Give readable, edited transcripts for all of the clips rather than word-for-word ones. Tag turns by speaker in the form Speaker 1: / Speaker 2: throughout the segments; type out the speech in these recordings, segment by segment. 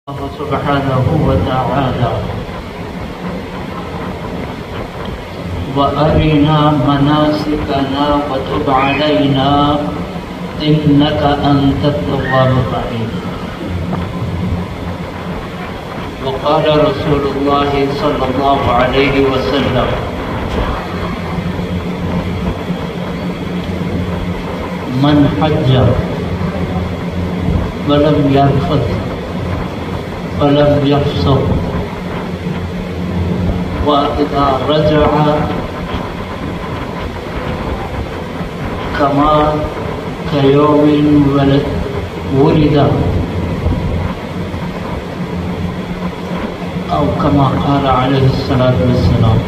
Speaker 1: الله سبحانه وتعالى وأرنا مناسكنا وتب علينا إنك أنت التواب الرحيم. وقال رسول الله صلى الله عليه وسلم من حج ولم يرفث ولم يفسق وإذا رجع كما كيوم ولد أو كما قال عليه الصلاة والسلام.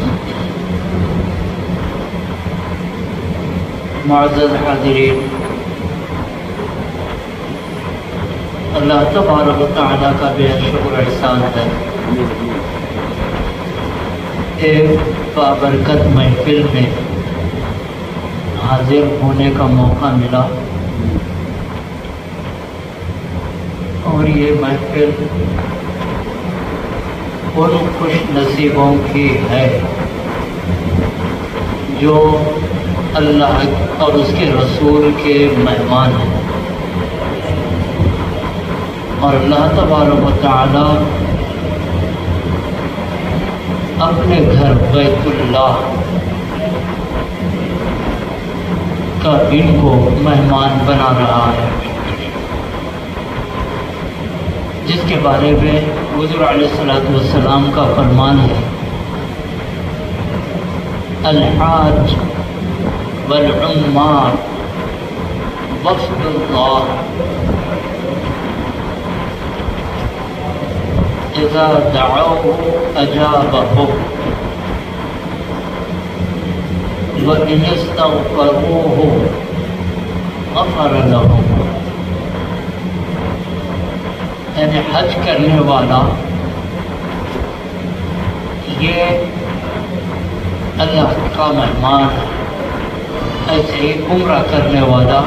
Speaker 1: معزز حاضرین، اللہ تبارک و تعالیٰ کا بے شکر احسان ہے، ایک بابرکت محفل میں حاضر ہونے کا موقع ملا، اور یہ محفل ان خوش نصیبوں کی ہے جو اللہ اور اس کے رسول کے مہمان ہیں، اور اللہ تبارک و تعالی اپنے گھر بیت اللہ کا ان کو مہمان بنا رہا ہے، جس کے بارے میں حضور علیہ السلام کا فرمان ہے، الحاج والعمار وفد اللہ اذا دعوه اجابه وان استغفروه غفر لهم. یعنی حج کرنے والا یہ اللہ کا مہمان ہے، ایسے ہی عمرہ کرنے والا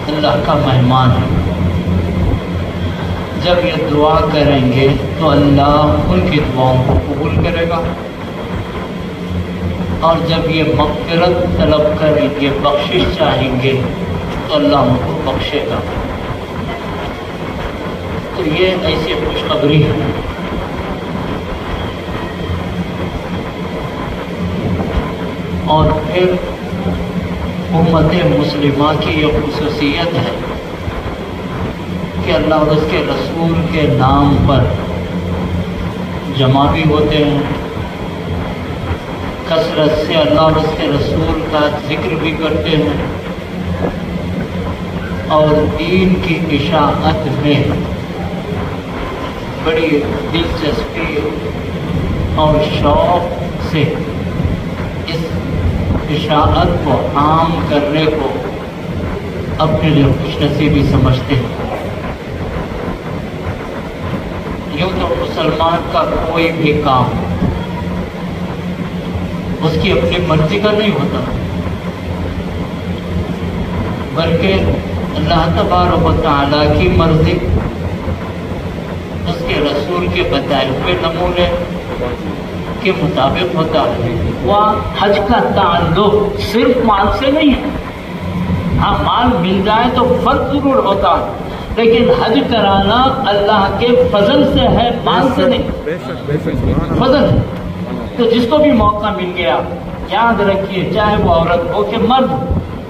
Speaker 1: اللہ کا مہمان ہے. جب یہ دعا کریں گے تو اللہ ان کی دعاؤں کو قبول کرے گا، اور جب یہ مغفرت طلب کریں گے، بخشش چاہیں گے، تو اللہ ان کو بخشے گا. تو یہ ایسی خوشخبری ہے. اور پھر امت مسلمہ کی یہ خصوصیت ہے کہ اللہ اور اس کے رسول کے نام پر جمع بھی ہوتے ہیں، کثرت سے اللہ اور اس کے رسول کا ذکر بھی کرتے ہیں، اور دین کی اشاعت میں بڑی دلچسپی اور شوق سے اس اشاعت کو عام کرنے کو اپنے لیے خوش نصیبی سمجھتے ہیں. یوں تو مسلمان کا کوئی بھی کام اس کی اپنی مرضی کا نہیں ہوتا، بلکہ اللہ تبارک و تعالیٰ کی مرضی، اس کے رسول کے بتائے ہوئے نمونے کے مطابق ہوتا ہے. وہاں حج کا تعلق صرف مال سے نہیں ہے. ہاں، مال مل جائے تو فرق ضرور ہوتا ہے، لیکن حج کرانا اللہ کے فضل سے ہے، مال سے نہیں. فضل ہے. تو جس کو بھی موقع مل گیا، یاد رکھیے، چاہے وہ عورت ہو کہ مرد،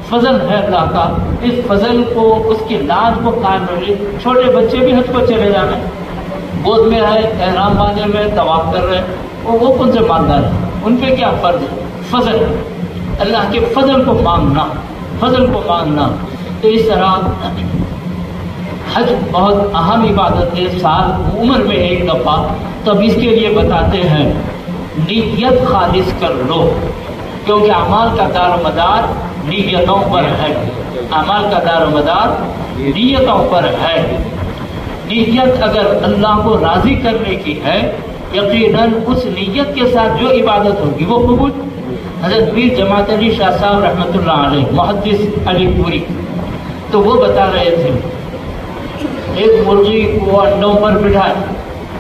Speaker 1: فضل ہے اللہ کا. اس فضل کو، اس کی لاج کو قائم رکھیے. چھوٹے بچے بھی حج کو چلے جانے، گود میں ہے، احرام باندھے میں طواف کر رہے، وہ کون سے مالدار ہیں؟ ان پہ کیا فرض ہے؟ فضل. اللہ کے فضل کو مانگنا، فضل کو مانگنا. تو اس طرح حج بہت اہم عبادت ہے، سال عمر میں ایک دفعہ. تب اس کے لیے بتاتے ہیں نیت خالص کر لو، کیونکہ اعمال کا دار و مدار نیتوں پر ہے. اعمال کا دار و مدار نیتوں پر ہے. نیت اگر اللہ کو راضی کرنے کی ہے، یقیناً اس نیت کے ساتھ جو عبادت ہوگی وہ قبول. حضرت پیر جماعت علی شاہ صاحب رحمۃ اللہ علیہ، محدث علی پوری، تو وہ بتا رہے تھے ایک مرغی کو انڈوں پر بٹھائے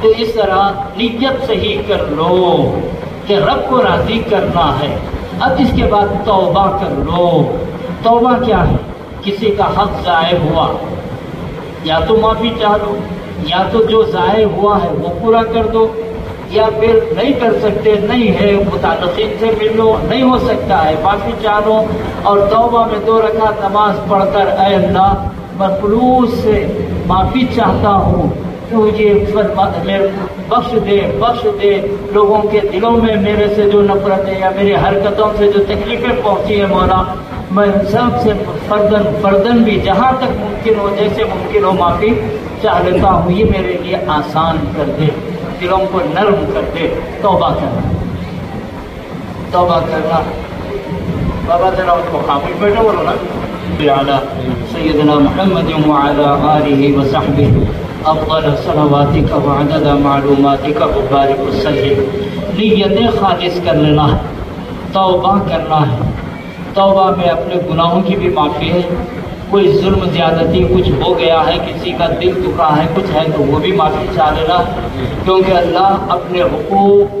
Speaker 1: تو اس طرح نیت صحیح کر لو کہ رب کو راضی کرنا ہے۔ اب اس کے بعد توبہ کر لو۔ توبہ کیا ہے؟ کسی کا حق ضائع ہوا، یا تو معافی چاہ لو، یا تو جو ضائع ہوا ہے وہ پورا کر دو، یا پھر نہیں کر سکتے، نہیں ہے متعلقین سے مل لو، نہیں ہو سکتا ہے معافی چاہ لو، اور توبہ میں 2 رکعت نماز پڑھ کر اے اللہ میں خلوص سے معافی چاہتا ہوں، تو یہ بخش دے لوگوں کے دلوں میں میرے سے جو نفرت ہے یا میری حرکتوں سے جو تکلیفیں پہنچی ہے مولا، میں سب سے فردن بھی جہاں تک ممکن ہو، جیسے ممکن ہو معافی چاہ لیتا ہوں، یہ میرے لیے آسان کر دے، دلوں کو نرم کر دے۔ توبہ کرنا بابا ذرا ان کو خاموش بیٹھا بولو نا۔ سیدنا محمد وعلی آلہ وصحبہ افضل صلواتک وعدد معلوماتک وبارک وسلم۔ نیت خالص کر لینا ہے، توبہ کرنا ہے۔ توبہ میں اپنے گناہوں کی بھی معافی ہے، کوئی ظلم زیادتی کچھ ہو گیا ہے، کسی کا دل دکھا ہے، کچھ ہے تو وہ بھی معافی چاہ لینا، کیونکہ اللہ اپنے حقوق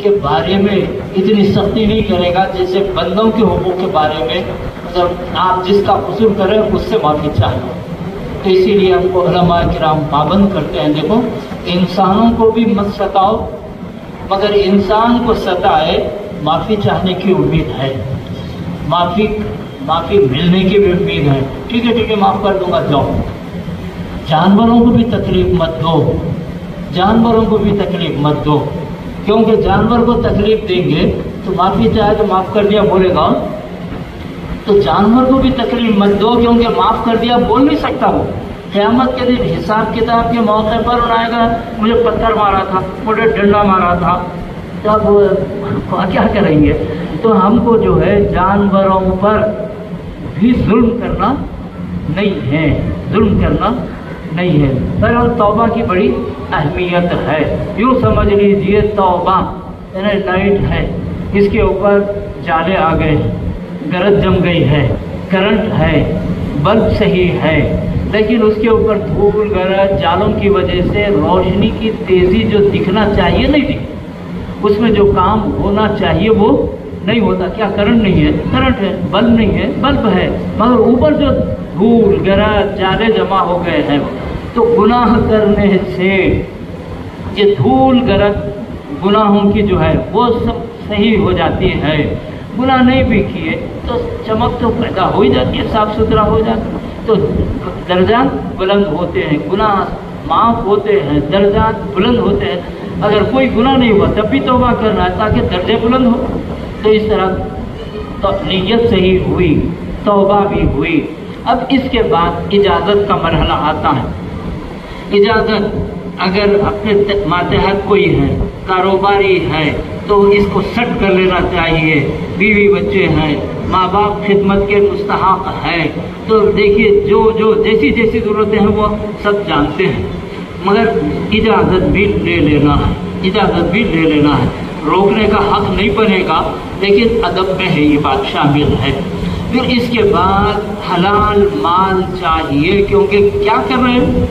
Speaker 1: کے بارے میں اتنی سختی نہیں کرے گا جیسے بندوں کے حقوق کے بارے میں، مطلب آپ جس کا قصور کریں اس سے معافی چاہیے۔ تو اسی لیے ہم کو علماء کرام پابند کرتے ہیں، دیکھو انسانوں کو بھی مت ستاؤ، مگر انسان کو ستائے معافی چاہنے کی امید ہے، معافی ملنے کی بھی امید ہے، ٹھیک ہے معاف کر دوں گا، جاؤ۔ جانوروں کو بھی تکلیف مت دو، جانوروں کو بھی تکلیف مت دو، کیونکہ جانور کو تکلیف دیں گے تو معافی چاہے تو معاف کر دیا بولے گا، تو جانور کو بھی تکلیف مت دو، کیونکہ معاف کر دیا بول نہیں سکتا وہ۔ قیامت کے دن حساب کتاب کے موقع پر آئے گا، مجھے پتھر مارا تھا، مجھے ڈنڈا مارا تھا، تب کیا کریں گے؟ تو ہم کو جو ہے جانوروں پر بھی ظلم کرنا نہیں ہے، ظلم کرنا نہیں ہے۔ بہرحال توبہ کی بڑی اہمیت ہے، یوں سمجھ لیجئے توبہ لائٹ ہے، اس کے اوپر جالے آ گئے، گرد جم گئی ہے، کرنٹ ہے، بلب صحیح ہے، لیکن اس کے اوپر دھول گرد جالوں کی وجہ سے روشنی کی تیزی جو دکھنا چاہیے نہیں دکھتی، اس میں جو کام ہونا چاہیے وہ نہیں ہوتا۔ کیا کرنٹ نہیں ہے؟ کرنٹ ہے۔ بلب نہیں ہے؟ بلب ہے، مگر اوپر جو دھول گرد جالے جمع ہو گئے ہیں، تو گناہ کرنے سے یہ دھول گرد گناہوں کی جو ہے وہ سب صحیح ہو جاتی ہے۔ گناہ نہیں بھی کیے تو چمک تو پیدا ہو ہی جاتی ہے، صاف ستھرا ہو جاتا ہے، تو درجات بلند ہوتے ہیں، گناہ معاف ہوتے ہیں، درجات بلند ہوتے ہیں۔ اگر کوئی گناہ نہیں ہوا تب بھی توبہ کرنا ہے تاکہ درجے بلند ہو۔ تو اس طرح تو نیت صحیح ہوئی، توبہ بھی ہوئی۔ اب اس کے بعد اجازت کا مرحلہ آتا ہے۔ اجازت اگر اپنے ماتحت کوئی ہے، کاروباری ہے، تو اس کو سٹ کر لینا چاہیے، بیوی بچے ہیں، ماں باپ خدمت کے مستحق ہے، تو دیکھیے جو جیسی ضرورتیں ہیں وہ سب جانتے ہیں، مگر اجازت بھی لے لینا ہے، اجازت بھی لے لینا ہے۔ روکنے کا حق نہیں بنے گا، لیکن ادب میں ہے، یہ بات شامل ہے۔ پھر اس کے بعد حلال مال چاہیے، کیونکہ کیا کر رہے ہیں؟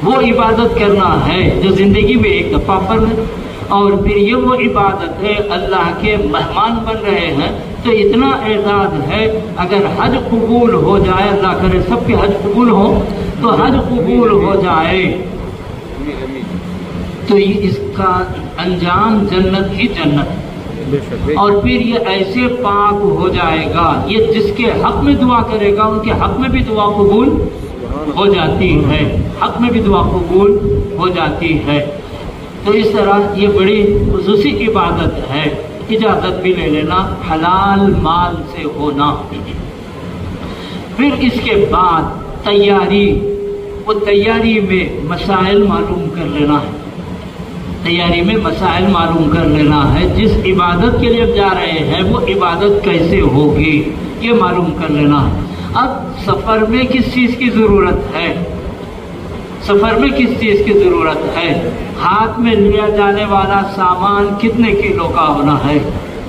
Speaker 1: وہ عبادت کرنا ہے جو زندگی میں ایک دفعہ فرض ہے، اور پھر یہ وہ عبادت ہے اللہ کے مہمان بن رہے ہیں، تو اتنا اعزاز ہے۔ اگر حج قبول ہو جائے، اللہ کرے سب کے حج قبول ہو، تو حج قبول ہو جائے تو اس کا انجام جنت ہی جنت، اور پھر یہ ایسے پاک ہو جائے گا، یہ جس کے حق میں دعا کرے گا ان کے حق میں بھی دعا قبول ہو جاتی ہے، حق میں بھی دعا قبول ہو جاتی ہے۔ تو اس طرح یہ بڑی خصوصی عبادت ہے۔ اجازت بھی لے لینا، حلال مال سے ہونا۔ پھر اس کے بعد تیاری، وہ تیاری میں مسائل معلوم کر لینا ہے، تیاری میں مسائل معلوم کر لینا ہے۔ جس عبادت کے لیے جا رہے ہیں وہ عبادت کیسے ہوگی یہ معلوم کر لینا ہے۔ اب سفر میں کس چیز کی ضرورت ہے، سفر میں کس چیز کی ضرورت ہے، ہاتھ میں لیا جانے والا سامان کتنے کلو کا ہونا ہے،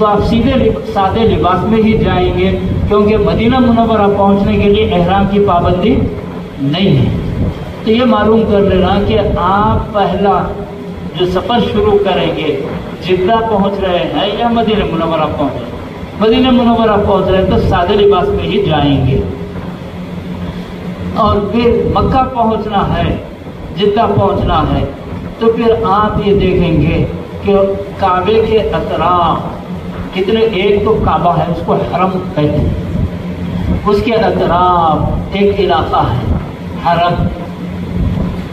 Speaker 1: تو آپ سیدھے سادے لباس میں ہی جائیں گے، کیونکہ مدینہ منورہ پہنچنے کے لیے احرام کی پابندی نہیں ہے۔ تو یہ معلوم کر لینا کہ آپ پہلا جو سفر شروع کریں گے، جدہ پہنچ رہے ہیں یا مدینہ منورہ پہنچ رہے ہیں، مدینہ منورہ پہنچ رہے ہیں تو سادے لباس میں ہی جائیں گے، اور پھر مکہ پہنچنا ہے، جدہ پہنچنا ہے، تو پھر آپ یہ دیکھیں گے کہ کعبے کے اطراف کتنے، ایک تو کعبہ ہے اس کو حرم کہتے ہیں، اس کے اطراف ایک علاقہ ہے حرم،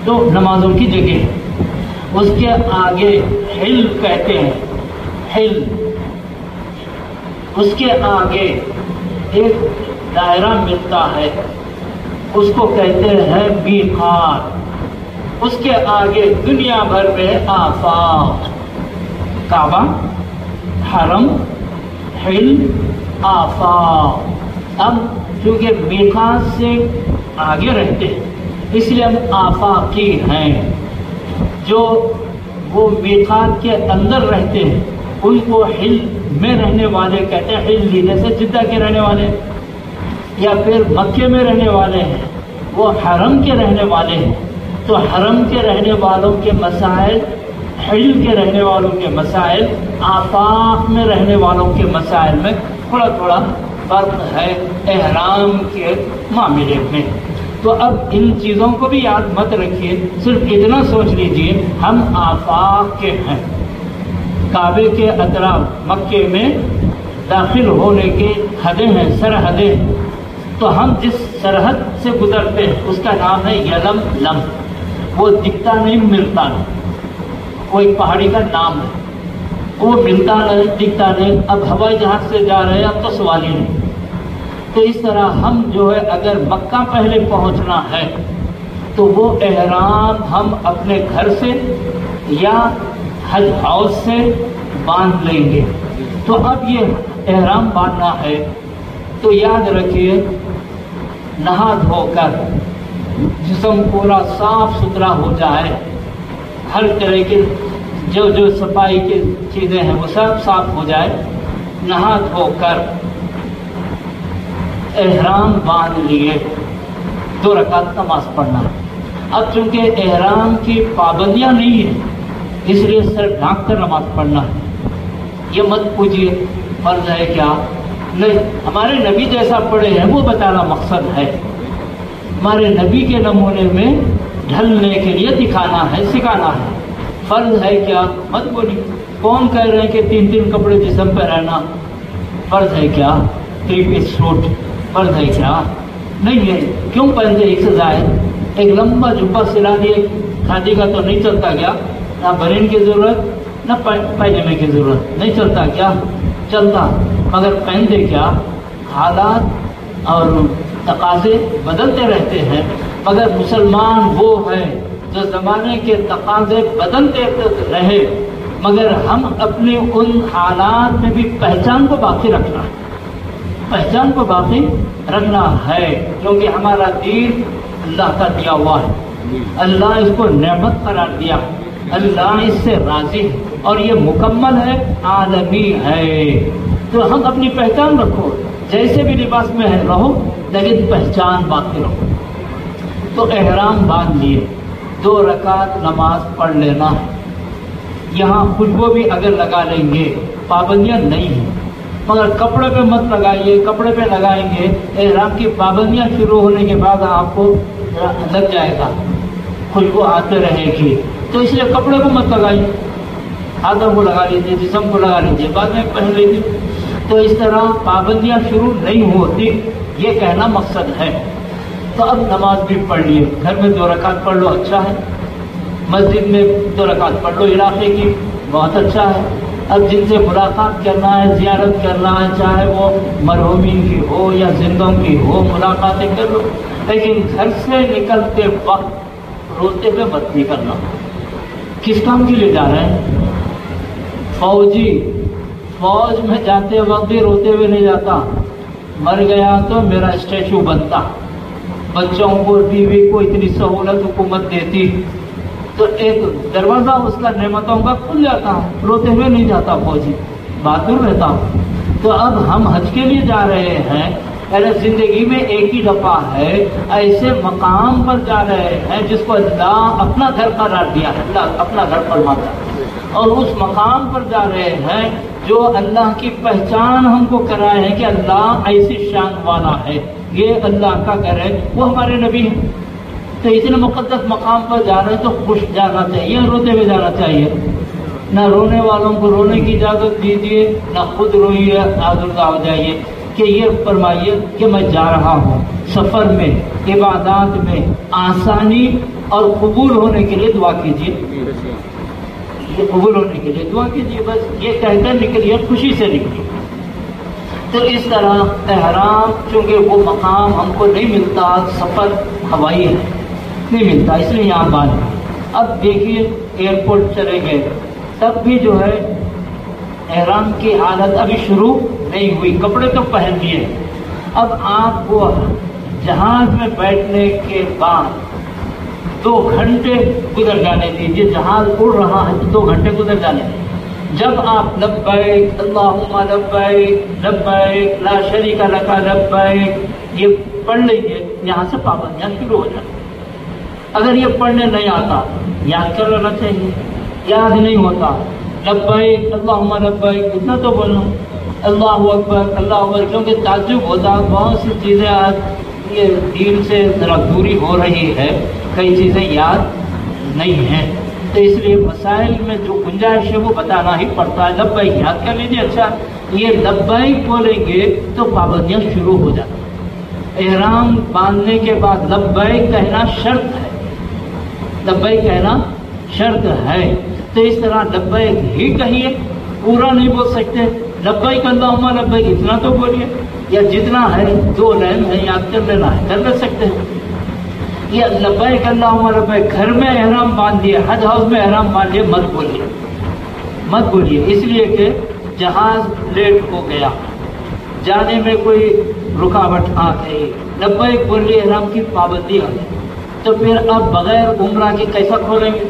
Speaker 1: تو نمازوں کی جگہ ہے، اس کے آگے حل کہتے ہیں، حل، اس کے آگے ایک دائرہ ملتا ہے اس کو کہتے ہیں میقات، اس کے آگے دنیا بھر میں آفاق، کعبہ، حرم، حل، آفاق۔ اب چونکہ میقات سے آگے رہتے ہیں اس لیے ہم آفاقی ہیں، جو وہ میقات کے اندر رہتے ہیں ان کو حل میں رہنے والے کہتے ہیں، حل لینے سے جدہ کے رہنے والے یا پھر مکے میں رہنے والے ہیں، وہ حرم کے رہنے والے ہیں، تو حرم کے رہنے والوں کے مسائل، حل کے رہنے والوں کے مسائل، آفاق میں رہنے والوں کے مسائل میں تھوڑا تھوڑا فرق ہے احرام کے معاملے میں۔ تو اب ان چیزوں کو بھی یاد مت رکھیے، صرف اتنا سوچ لیجئے ہم آفاق کے ہیں، کعبے کے اطراف مکے میں داخل ہونے کے حدیں ہیں، سرحدیں، تو ہم جس سرحد سے گزرتے ہیں اس کا نام ہے یلم لم، وہ دکھتا نہیں ملتا نہیں، وہ ایک پہاڑی کا نام ہے، وہ ملتا نہیں دکھتا نہیں۔ اب ہوائی جہاز سے جا رہے ہیں اب تو سوال ہی نہیں۔ تو اس طرح ہم جو ہے اگر مکہ پہلے پہنچنا ہے تو وہ احرام ہم اپنے گھر سے یا حج ہاؤس سے باندھ لیں گے۔ تو اب یہ احرام باندھنا ہے تو یاد رکھیے نہا دھو کر جسم پورا صاف ستھرا ہو جائے، ہر طرح کے جو صفائی کی چیزیں ہیں وہ سب صاف ہو جائے، نہا دھو کر احرام باندھ لیے 2 رکعت نماز پڑھنا۔ اب چونکہ احرام کی پابندیاں نہیں ہیں اس لیے سر ڈھانک کر نماز پڑھنا ہے۔ یہ مت پوچھیے فرض ہے کیا، نہیں، ہمارے نبی جیسا پڑھے ہیں وہ بتانا مقصد ہے، ہمارے نبی کے نمونے میں ڈھلنے کے لیے دکھانا ہے، سکھانا ہے۔ فرض ہے کیا مت بولی، کون کہہ رہے ہیں کہ 3 کپڑے جسم پہ رہنا فرض ہے کیا، 3 پیس سوٹ فرض ہے کیا، نہیں ہے۔ کیوں پہنتے ایک سے زائد، ایک لمبا جبہ سلا دیے، شادی کا تو نہیں چلتا کیا، نہ بنین کی ضرورت نہ پائجامے کی ضرورت، نہیں چلتا کیا، چلتا، مگر پہنتے کیا، حالات اور تقاضے بدلتے رہتے ہیں، مگر مسلمان وہ ہے جو زمانے کے تقاضے بدلتے رہے، مگر ہم اپنے ان حالات میں بھی پہچان کو باقی رکھنا ہے، پہچان کو باقی رکھنا ہے، کیونکہ ہمارا دین اللہ کا دیا ہوا ہے، اللہ اس کو نعمت قرار دیا، اللہ اس سے راضی ہے اور یہ مکمل ہے، عالمی ہے۔ تو ہم اپنی پہچان رکھو، جیسے بھی لباس میں ہے رہو لیکن پہچان باقی رکھو۔ تو احرام باندھ لیے، 2 رکعت نماز پڑھ لینا ہے۔ یہاں خوشبو بھی اگر لگا لیں گے پابندیاں نہیں ہیں، مگر کپڑے پہ مت لگائیے، کپڑے پہ لگائیں گے احرام کی پابندیاں شروع ہونے کے بعد آپ کو لگ جائے گا، خوشبو آتے رہے گی، تو اس لیے کپڑے کو مت لگائیے، ہاتھوں کو لگا لیجیے، جسم کو لگا لیجیے، بعد میں پہن لیجیے۔ تو اس طرح پابندیاں شروع نہیں ہوتی، یہ کہنا مقصد ہے۔ تو اب نماز بھی پڑھ لیے، گھر میں 2 رکعت پڑھ لو اچھا ہے، مسجد میں 2 رکعت پڑھ لو علاقے کی، بہت اچھا ہے۔ اب جن سے ملاقات کرنا ہے، زیارت کرنا ہے، چاہے وہ مرحومین کی ہو یا زندوں کی ہو، ملاقاتیں کر لو، لیکن گھر سے نکلتے وقت روتے ہوئے مت نکلنا۔ کس کام کے لیے جا رہے ہیں؟ فوجی فوج میں جاتے وقت بھی روتے ہوئے نہیں جاتا، مر گیا تو میرا اسٹیچو بنتا، بچوں کو بیوی کو اتنی سہولت حکومت دیتی تو ایک دروازہ اس کا نعمتوں کا کھل جاتا ہے، روتے ہوئے نہیں جاتا فوجی۔ بہادر رہتا ہوں. تو اب ہم حج کے لیے جا رہے ہیں، پہلے زندگی میں ایک ہی دفعہ ہے، ایسے مقام پر جا رہے ہیں جس کو اللہ اپنا گھر قرار دیا ہے، اللہ اپنا گھر فرماتا ہے، اور اس مقام پر جا رہے ہیں جو اللہ کی پہچان ہم کو کرائے ہیں کہ اللہ ایسی شان والا ہے، یہ اللہ کا گھر ہے، وہ ہمارے نبی ہیں. تو اتنے مقدس مقام پر جا رہے ہیں تو خوش جانا چاہیے، روتے ہوئے جانا چاہیے. نہ رونے والوں کو رونے کی اجازت دیجیے، نہ خود روئیے، آزردہ ہو جائیے کہ یہ فرمائیے کہ میں جا رہا ہوں سفر میں، عبادات میں آسانی اور قبول ہونے کے لیے دعا کیجیے، یہ قبول ہونے کے لیے دعا کیجیے، بس یہ کہہ کر نکلیے، خوشی سے نکلیے. تو اس طرح احرام چونکہ وہ مقام ہم کو نہیں ملتا، سفر ہوائی ہے نہیں ملتا، اس لیے یہاں باندھ. اب دیکھیے ایئرپورٹ چلے گئے تب بھی جو ہے احرام کی حالت ابھی شروع نہیں ہوئی، کپڑے تو پہن لیے. اب آپ کو جہاز میں بیٹھنے کے بعد 2 گھنٹے گزر جانے دیجیے، جہاز اڑ رہا ہے تو 2 گھنٹے گزر جانے دیجیے. جب آپ لبیک اللہم لبیک لبیک لا شریک لک لبیک یہ پڑھ لیجیے، یہاں سے پابندیاں شروع ہو جاتی. اگر یہ پڑھنے نہیں آتا یاد کر لینا چاہیے، یاد نہیں ہوتا لبیک اللہم لبیک اتنا تو بولنا، اللہ اکبر اللہ اکبر، کیونکہ تعجب ہوتا ہے بہت سی چیزیں آج یہ دین سے ذرا دوری ہو رہی ہے، کئی چیزیں یاد نہیں ہیں، تو اس لیے مسائل میں جو گنجائش ہے وہ بتانا ہی پڑتا ہے. لبیک یاد کر لیجیے. اچھا یہ لبیک بولیں گے تو پابندیاں شروع ہو جاتی ہیں. احرام باندھنے کے بعد لبیک کہنا شرط ہے، لبیک کہنا شرط ہے. تو اس طرح لبیک ہی کہیے، پورا نہیں بول سکتے، لبیک اللہم لبیک اتنا تو بولیے، یا جتنا ہے 2 لائن ہے یاد کر لینا ہے، کر لے سکتے ہیں. یہ لبیک اللہم لبیک گھر میں احرام باندھیے، حج ہاؤس میں احرام باندھیے مت بولیے، مت بولیے، اس لیے کہ جہاز لیٹ ہو گیا، جانے میں کوئی رکاوٹ آ گئی، لبیک بولیے، احرام کی پابندی آ گئی، تو پھر اب بغیر عمرہ کے کیسا کھولیں گے؟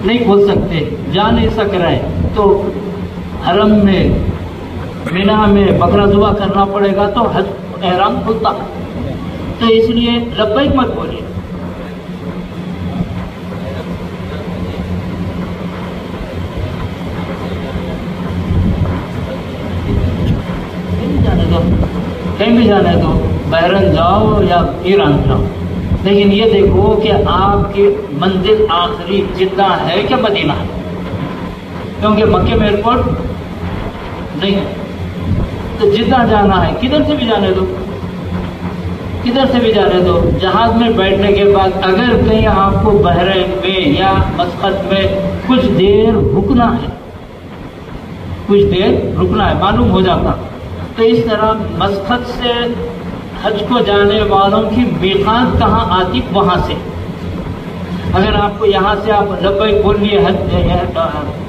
Speaker 1: نہیں کھول سکتے، جا نہیں سک رہے، تو حرم میں مینا میں بکرا ذبح کرنا پڑے گا تو حج احرام کھلتا. تو اس لیے لبیک مت بولیے. کہیں بھی جانے دو، بحرین جاؤ یا ایران جاؤ، لیکن یہ دیکھو کہ آپ کی منزل آخری جدہ ہے کہ مدینہ ہے، کیونکہ مکے میں ایئرپورٹ نہیں ہے. تو جدہ جانا ہے، کدھر سے بھی جانے دو، کدھر سے بھی جانے دو. جہاز میں بیٹھنے کے بعد اگر کہیں آپ کو بحرین میں یا مسقط میں کچھ دیر رکنا ہے، کچھ دیر رکنا ہے، معلوم ہو جاتا. تو اس طرح مسقط سے حج کو جانے والوں کی میقات کہاں آتی، وہاں سے اگر آپ کو یہاں سے آپ لبیک بول لیے،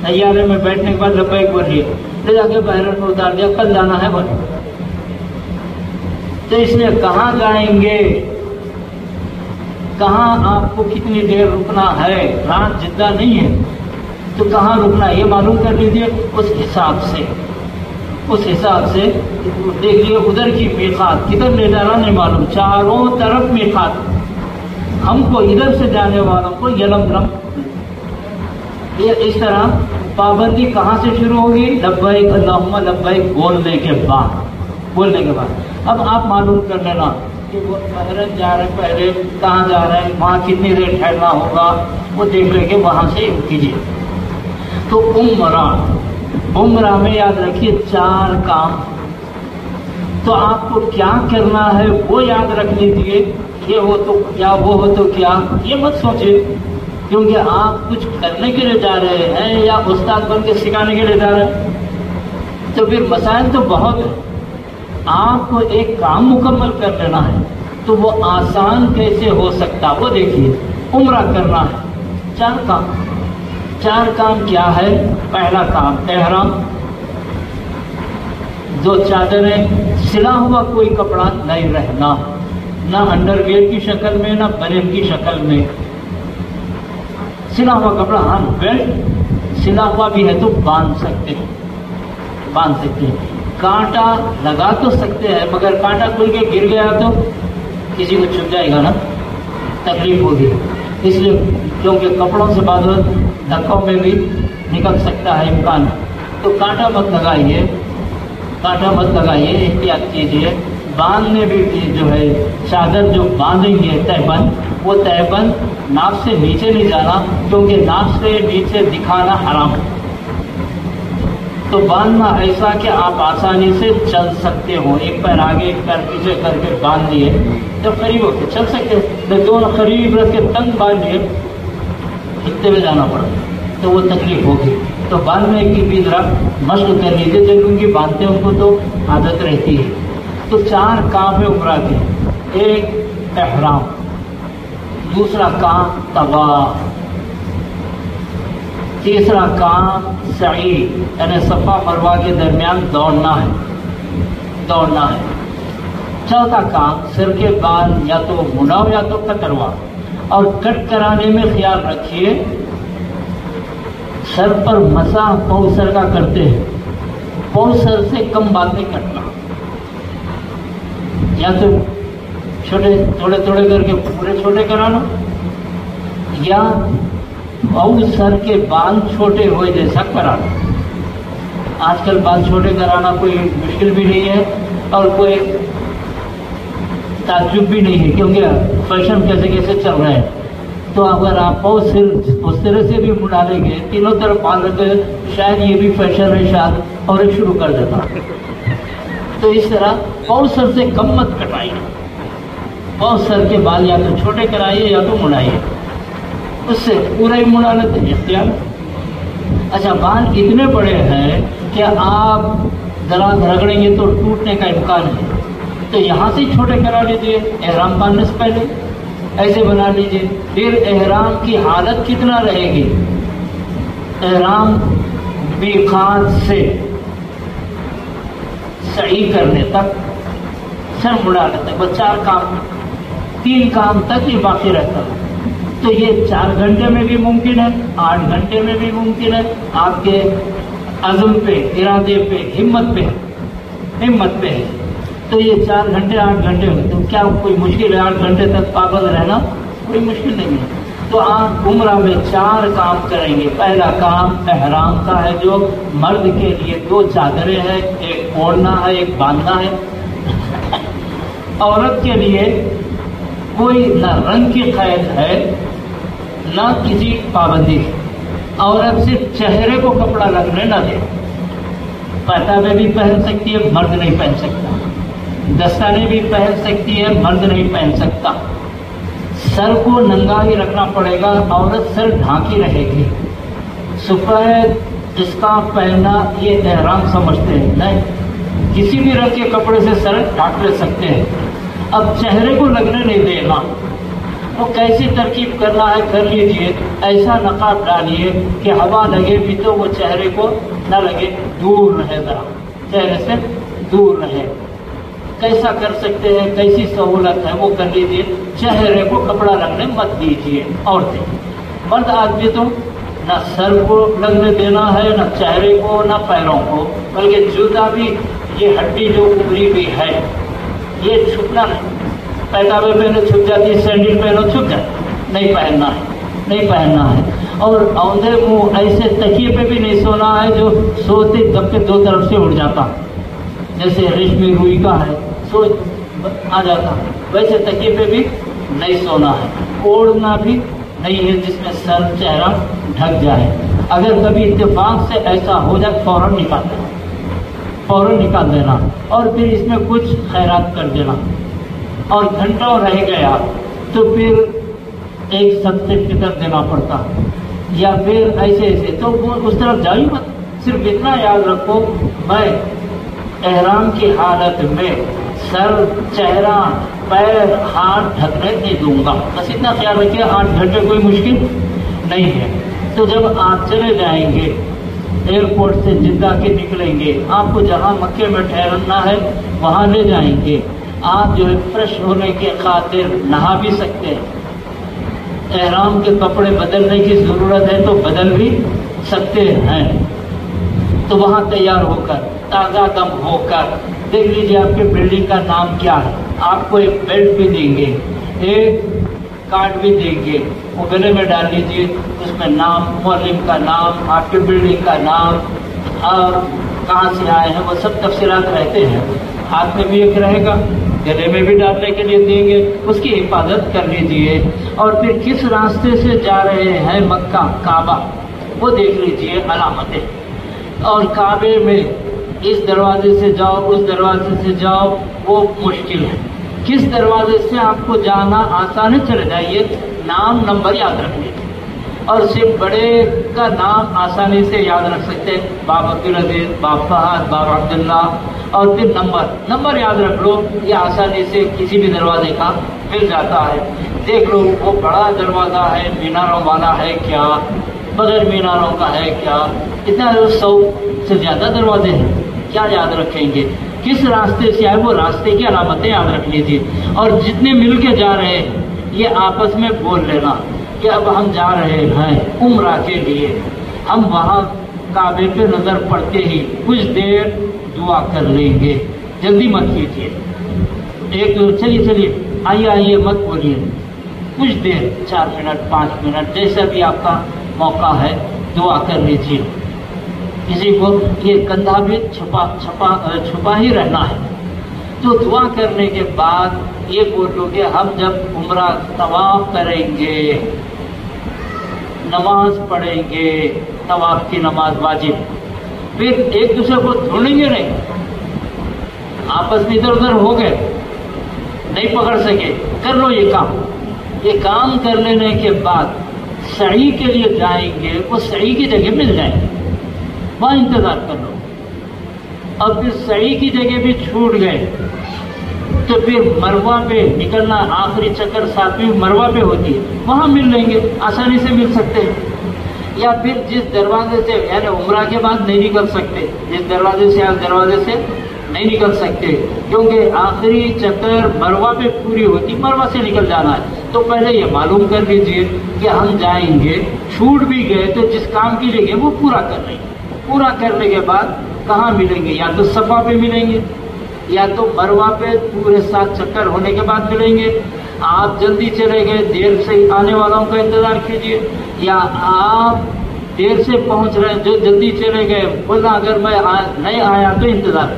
Speaker 1: طیارے میں بیٹھنے کے بعد لبیک بول لیے، لے جا کے بحرین میں اتار دیا، کل جانا ہے بولے، تو اس لیے کہاں جائیں گے، کہاں آپ کو کتنی دیر رکنا ہے، رات جدہ نہیں ہے تو کہاں رکنا ہے یہ معلوم کر لیجیے. اس حساب سے دیکھ لیے ادھر کی میقات کدھر لے جانا نہیں معلوم، چاروں طرف میقات، ہم کو ادھر سے جانے والوں کو یلملم. یہ اس طرح پابندی کہاں سے شروع ہوگی؟ لبیک اللہم لبیک بولنے کے بعد. اب آپ معلوم کر لینا کہ وہ بحرین جا رہے ہیں، پہلے کہاں جا رہے ہیں، وہاں کتنی دیر ٹھہرنا ہوگا، وہ دیکھ لے کے وہاں سے کیجیے. تو عمرہ میں یاد رکھیے 4 کام. تو آپ کو کیا کرنا ہے وہ یاد رکھ لیجیے، یہ ہو تو کیا، وہ ہو تو کیا، یہ مت سوچیے، کیونکہ آپ کچھ کرنے کے لیے جا رہے ہیں یا استاد بن کے سکھانے کے لیے جا رہے ہیں، تو پھر مسائل تو بہت ہیں. آپ کو ایک کام مکمل کر لینا ہے تو وہ آسان کیسے ہو سکتا، وہ دیکھیے. عمرہ کرنا ہے، 4 کام. 4 کام کیا ہے؟ پہلا کام احرام، 2 چادریں، سلا ہوا کوئی کپڑا نہیں رہنا، نہ انڈر ویئر کی شکل میں نہ بنین کی شکل میں، سلا ہوا کپڑا. ہاں بیلٹ سلا ہوا بھی ہے تو باندھ سکتے ہیں، باندھ سکتے ہیں. کانٹا لگا تو سکتے ہیں مگر کانٹا کھل کے گر گیا تو کسی کو چھپ جائے گا نا, تکلیف ہوگی. اس لیے کیونکہ کپڑوں سے بعض دھکوں میں بھی نکل سکتا ہے امکان, تو کانٹا مت لگائیے, کانٹا مت لگائیے, احتیاط کیجیے. باندھنے بھی جو ہے چادر جو باندھیں گے تہبند, وہ تہبند ناف سے نیچے نہیں جانا کیونکہ ناف سے نیچے دکھانا حرام ہے. تو باندھنا ایسا کہ آپ آسانی سے چل سکتے ہو, ایک پیر آگے ایک پیر پیچھے کر کے باندھ لیے جب قریب ہو کے چل سکتے, دونوں قریب رکھ کے تنگ باندھ لیے ہلتے ہوئے جانا پڑا تو وہ تکلیف ہوگی. تو باندھنے کی بھی ذرا مشق کر لیجیے, جن کی باندھتے ہیں ان کو تو عادت رہتی ہے. تو 4 کام ہے عمرہ کے, ایک احرام, دوسرا کام طواف, تیسرا کام سعی یعنی صفا مروہ کے درمیان دوڑنا ہے, دوڑنا ہے. چوتھا کام سر کے بال یا تو مناؤ یا تو کٹروا, اور کٹ کرانے میں خیال رکھیے سر پر مسح پاؤں سر کا کرتے ہیں, پاؤں سر سے کم بات نہیں کٹنا, یا تو چھوٹے تھوڑے تھوڑے کر کے پورے چھوٹے کرانا, یا اور سر کے بال چھوٹے ہوئے جیسا کرانا. آج کل بال چھوٹے کرانا کوئی مشکل بھی نہیں ہے اور کوئی تعجب بھی نہیں ہے کیونکہ فیشن کیسے کیسے چل رہے ہیں. تو اگر آپ پاؤں سر اس طرح سے بھی مڑا لیں گے, تینوں طرف بال رکھے, شاید یہ بھی فیشن ہے شاید, اور ایک شروع کر دیتا. تو اس طرح پاؤں سر سے کم مت کٹائیے, پاؤں سر کے بال یا تو چھوٹے کرائیے یا تو مڑائیے, اس سے پورا ہی مڑا لیتے ہیں اختیار. اچھا, بال اتنے بڑے ہیں کہ آپ ذرا رگڑیں گے تو ٹوٹنے کا امکان ہے, تو یہاں سے چھوٹے کرا لیجیے احرام باندھنے سے پہلے, ایسے بنا لیجیے. پھر احرام کی حالت کتنا رہے گی, احرام میقات سے سعی کرنے تک, سر مڑانے تک, بس 4 کام, 3 کام تک یہ باقی رہتا ہے. تو یہ 4 گھنٹے میں بھی ممکن ہے, 8 گھنٹے میں بھی ممکن ہے, آپ کے عزم پہ, ارادے پہ, ہمت پہ ہے. تو یہ 4 گھنٹے 8 گھنٹے میں تو کیا کوئی مشکل ہے, 8 گھنٹے تک پابند رہنا کوئی مشکل نہیں ہے. تو آپ عمرہ میں 4 کام کریں گے. پہلا کام احرام کا ہے جو مرد کے لیے 2 چادریں ہیں, ایک اوڑھنا ہے ایک باندھنا ہے. عورت کے لیے کوئی نہ رنگ کی قید ہے نہ کسی پابندی ہے, عورت صرف چہرے کو کپڑا لگنے نہ دے. پہتابیں بھی پہن سکتی ہے, مرد نہیں پہن سکتا. دستانے بھی پہن سکتی ہے, مرد نہیں پہن سکتا. سر کو ننگا ہی رکھنا پڑے گا, عورت سر ڈھانکی رہے گی. سفید اسکارف پہننا یہ احرام سمجھتے ہیں, نہیں, کسی بھی رنگ کے کپڑے سے سر ڈھانک لے سکتے ہیں. اب چہرے کو لگنے نہیں دینا, وہ کیسی ترکیب کرنا ہے کر لیجیے. ایسا نقاب ڈالیے کہ ہوا لگے بھی تو وہ چہرے کو نہ لگے, دور رہے, ذرا چہرے سے دور رہے. کیسا کر سکتے ہیں, کیسی سہولت ہے وہ کر لیجیے. چہرے کو کپڑا لگنے مت دیجیے. عورتیں, مرد آدمی تو نہ سر کو لگنے دینا ہے, نہ چہرے کو, نہ پیروں کو, بلکہ جوتا بھی یہ ہڈی جو ابری بھی ہے یہ چھپنا نہیں. پیتابیں پہنو چھپ جاتی, سینڈل پہنو چھپ جاتی, نہیں پہننا ہے, نہیں پہننا ہے. اور اوندھے منہ ایسے تکیے پہ بھی نہیں سونا ہے جو سوتے دب کے 2 طرف سے اڑ جاتا, جیسے ریشمی روئی کا ہے سو آ جاتا, ویسے تکیے پہ بھی نہیں سونا ہے. اوڑھنا بھی نہیں ہے جس میں سر چہرہ ڈھک جائے. اگر کبھی اتفاق سے ایسا ہو جائے فوراً نکال دینا, فوراً نکال دینا, اور پھر اس میں کچھ خیرات کر دینا. اور گھنٹوں رہ گیا تو پھر ایک صدقے کی طرف دینا پڑتا, یا پھر ایسے تو وہ اس طرف جائیں مت. صرف اتنا یاد رکھو, میں احرام کی حالت میں سر, چہرہ, پیر, ہاتھ ڈھکنے نہیں دوں گا. بس اتنا خیال رکھیے, 8 گھنٹے کوئی مشکل نہیں ہے. تو جب آپ چلے جائیں گے ایئرپورٹ سے جدہ کے نکلیں گے, آپ کو جہاں مکے میں ٹھہرنا ہے وہاں لے جائیں گے. آپ جو ہے فریش ہونے کی خاطر نہا بھی سکتے ہیں, احرام کے کپڑے بدلنے کی ضرورت ہے تو بدل بھی سکتے ہیں. تو وہاں تیار ہو کر تازہ دم ہو کر دیکھ لیجیے آپ کے بلڈنگ کا نام کیا ہے، آپ کو ایک بیلٹ بھی دیں گے، ایک کارڈ بھی دیں گے، وہ گلے میں ڈال لیجیے، اس میں نام، معلم کا نام، آپ کے بلڈنگ کا نام اور کہاں سے آئے ہیں وہ سب تفصیلات رہتے ہیں، ہاتھ میں بھی ایک رہے گا، گلے میں بھی ڈالنے کے لیے دیں گے، اس کی حفاظت کر لیجیے۔ اور پھر کس راستے سے جا رہے ہیں مکہ کعبہ وہ دیکھ لیجیے علامتیں، اور کعبے میں اس دروازے سے جاؤ اس دروازے سے جاؤ وہ مشکل ہے، کس دروازے سے آپ کو جانا آسان ہے چلے جائیے، نام نمبر یاد رکھ لیجیے، اور صرف بڑے کا نام آسانی سے یاد رکھ سکتے ہیں، باب عبدالعزیز، باب فہد، باب عبداللہ، اور پھر نمبر یاد رکھ لو، یہ آسانی سے کسی بھی دروازے کا مل جاتا ہے۔ دیکھ لو وہ بڑا دروازہ ہے، میناروں والا ہے کیا، بغیر میناروں کا ہے کیا، اتنا 100 سے زیادہ دروازے ہیں، کیا یاد رکھیں گے، کس راستے سے آئے وہ راستے کی علامتیں یاد رکھ لیجیے، اور جتنے مل کے جا رہے ہیں یہ آپس میں بول لینا کہ اب ہم جا رہے ہیں عمرہ کے لیے، ہم وہاں کعبے پہ نظر پڑتے ہی کچھ دیر دعا کر لیں گے، جلدی مت کیجیے، ایک چلیے آئیے مت بولیے، کچھ دیر 4 منٹ 5 منٹ جیسا بھی آپ کا موقع ہے دعا کر لیجیے۔ کسی کو یہ کندھا بھی چھپا ہی رہنا ہے، تو دعا کرنے کے بعد یہ بولو کہ ہم جب عمرہ طواف کریں گے، نماز پڑھیں گے، طواف کی نماز واجب، پھر ایک دوسرے کو ڈھونڈیں گے نہیں، آپس میں ادھر ادھر ہو گئے نہیں پکڑ سکے، کر لو یہ کام کر لینے کے بعد سعی کے لیے جائیں گے، وہ سعی کی جگہ مل جائیں گے، وہاں انتظار کر لو، اور پھر سعی کی جگہ بھی چھوٹ گئے تو پھر مروہ پہ نکلنا، آخری چکر 7ویں مروہ پہ ہوتی ہے، وہاں مل لیں گے، آسانی سے مل سکتے ہیں، یا پھر جس دروازے سے یعنی عمرہ کے بعد نہیں نکل سکتے، جس دروازے سے اس دروازے سے نہیں نکل سکتے کیونکہ آخری چکر مروہ پہ پوری ہوتی، مروہ سے نکل جانا ہے، تو پہلے یہ معلوم کر لیجئے کہ ہم جائیں گے، چھوٹ بھی گئے تو جس کام کی جگہ وہ پورا کر لیں گے، پورا کرنے کے بعد کہاں ملیں گے، یا تو صفا پہ ملیں گے یا تو مروہ پہ پورے 7 چکر ہونے کے بعد ملیں گے۔ آپ جلدی چلے گئے، دیر سے آنے والوں کا انتظار کیجیے، یا آپ دیر سے پہنچ رہے ہیں جو جلدی چلے گئے بولنا اگر میں نہیں آیا تو انتظار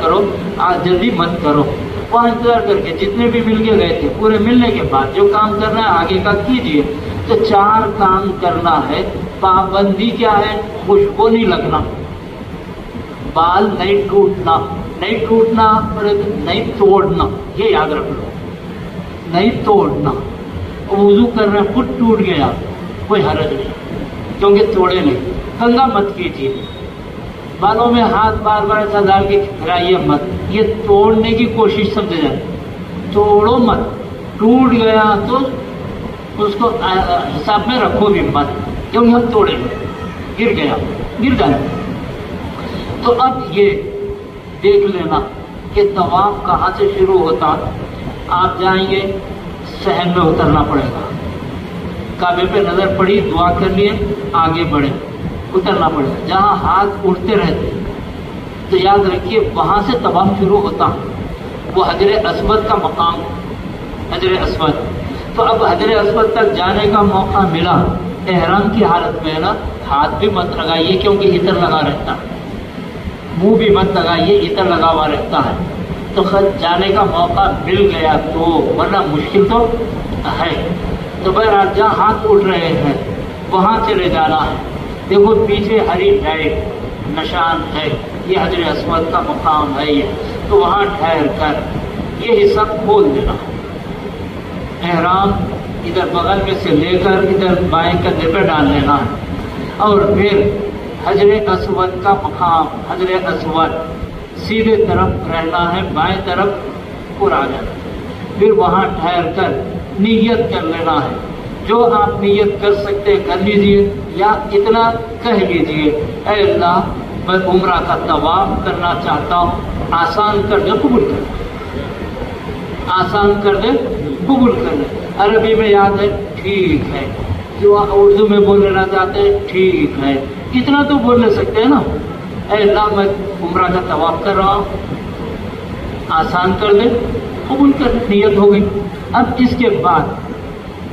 Speaker 1: کرو، آج جلدی مت کرو، وہاں انتظار کر کے جتنے بھی مل کے گئے تھے پورے ملنے کے بعد جو کام کرنا ہے آگے کا کیجیے۔ تو 4 کام کرنا ہے، پابندی کیا ہے، خوشبو نہیں لگنا، بال نہیں ٹوٹنا اور نہیں توڑنا، یہ یاد رکھ لو، نہیں توڑنا، وضو کر رہے ہیں خود ٹوٹ گیا کوئی حرج نہیں کیونکہ توڑے نہیں، کنگا مت کیجیے، بالوں میں ہاتھ بار بار ایسا ڈال کے پھرائیے مت، یہ توڑنے کی کوشش سمجھ جائے، توڑو مت، ٹوٹ گیا تو اس کو حساب میں رکھو بھی مت کیونکہ ہم توڑے گر جائے۔ تو اب یہ دیکھ لینا کہ طواف کہاں سے شروع ہوتا، آپ جائیں گے صحن میں اترنا پڑے گا، کعبے پہ نظر پڑی، دعا کر لیے، آگے بڑھے، اترنا پڑے گا، جہاں ہاتھ اٹھتے رہتے تو یاد رکھیے وہاں سے طواف شروع ہوتا، وہ حجر اسود کا مقام، حجر اسود، تو اب حجر اسود تک جانے کا موقع ملا، احرام کی حالت میں نا ہاتھ بھی مت لگائیے کیونکہ عطر لگا رہتا ہے، منہ بھی مت لگائیے عطر لگا ہوا رہتا ہے، تو جانے کا موقع مل گیا تو ورنہ مشکل تو ہے، تو بہرحال جہاں ہاتھ اٹھ رہے ہیں وہاں چلے جانا ہے، دیکھو پیچھے ہری لائٹ نشان ہے، یہ حجر اسود کا مقام ہے، یہ تو وہاں ٹھہر کر یہ حصہ کھول دینا، احرام ادھر بغل میں سے لے کر ادھر بائیں کندھے پہ ڈال لینا ہے، اور پھر حجر اسود کا مقام، حجر اسود سیدھے طرف رہنا ہے، بائیں طرف پورا جانا، پھر وہاں ٹھہر کر نیت کر لینا ہے، جو آپ نیت کر سکتے کر لیجئے، یا اتنا کہہ لیجئے اے اللہ میں عمرہ کا طواف کرنا چاہتا ہوں، آسان کر دے قبول کر دے، آسان کر دے قبول کر دے، عربی میں یاد ہے ٹھیک ہے، جو اردو میں بول لینا چاہتے ہیں ٹھیک ہے، اتنا تو بول لے سکتے ہیں نا، اے اللہ میں عمرہ کا طواف کر رہا ہوں، آسان کر دے، قبول کر، نیت ہو گئی۔ اب اس کے بعد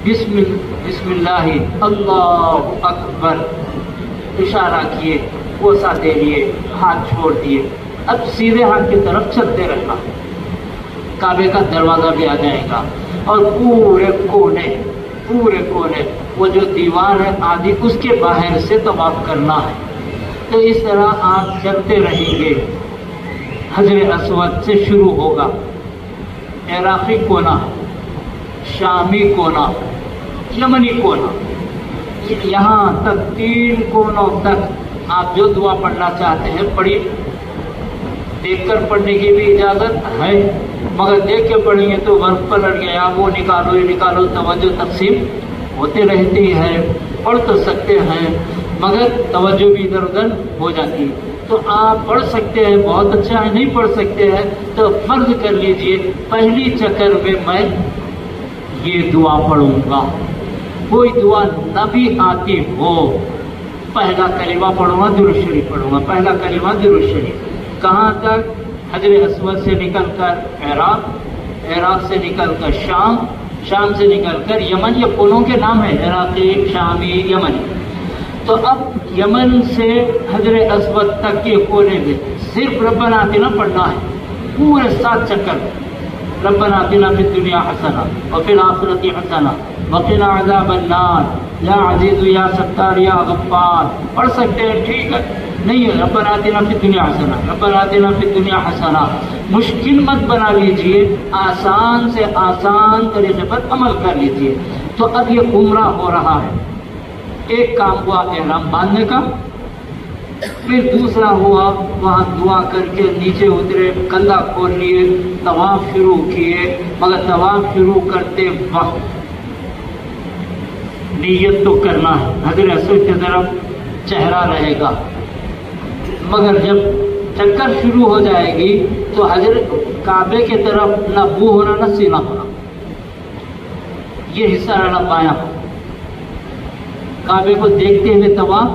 Speaker 1: بسم اللہ اللہ اکبر اشارہ کیے، بوسہ دے لیے، ہاتھ چھوڑ دیے، اب سیدھے ہاتھ کی طرف چلتے رہنا، کعبے کا دروازہ بھی آ جائے گا، اور پورے کونے وہ جو دیوار ہے آدھی اس کے باہر سے طواف کرنا ہے۔ تو اس طرح آپ چلتے رہیں گے، حجر اسود سے شروع ہوگا، عراقی کونا، شامی کونا، یمنی کونا، یہاں تک 3 کونوں تک آپ جو دعا پڑھنا چاہتے ہیں پڑھیے۔ دیکھ کر پڑھنے کی بھی اجازت ہے، مگر دیکھ کے پڑھیں گے تو ورق پلٹ گیا، وہ نکالو یہ نکالو، توجہ تقسیم ہوتے رہتی ہے۔ پڑھ تو سکتے ہیں مگر توجہ بھی ادھر ادھر ہو جاتی ہے۔ تو آپ پڑھ سکتے ہیں، بہت اچھا ہے، نہیں پڑھ سکتے ہیں تو فرض کر لیجئے پہلی چکر میں میں یہ دعا پڑھوں گا، کوئی دعا نہ بھی آتی ہو، پہلا کلمہ پڑھوں گا، درود شریف پڑھوں گا، پہلا کلمہ درود شریف۔ کہاں تک؟ حجر اسود سے نکل کر عراق سے نکل کر شام سے نکل کر یمن، یہ کونوں کے نام ہیں، عراقی، شامی، یمنی۔ تو اب یمن سے حجر اسود تک کے کونے میں صرف ربنا آتنا پڑھنا ہے، پورے 7 چکر، ربنا آتنا فی الدنیا حسنہ وفی الآخرۃ حسنہ وقنا عذاب النار، یا عزیز یا ستار یا غفار۔ پڑھ سکتے ہیں، ٹھیک ہے، نہیں ہے ربنا آتنا فی الدنیا حسنہ، ربنا آتنا فی الدنیا حسنہ۔ مشکل مت بنا لیجئے، آسان سے آسان طریقے پر عمل کر لیجئے۔ تو اب یہ عمرہ ہو رہا ہے، ایک کام ہوا احرام باندھنے کا، پھر دوسرا ہوا وہاں دعا کر کے نیچے اترے، کندھا کھول لیے، طواف شروع کیے، مگر طواف شروع کرتے وقت نیت تو کرنا ہے، حجر اسود کی طرف چہرہ رہے گا، مگر جب چکر شروع ہو جائے گی تو حجر کعبے کی طرف نہ منہ ہونا نہ سینہ ہونا، یہ حصہ رہنا بایاں، کعبے کو دیکھتے ہوئے طواف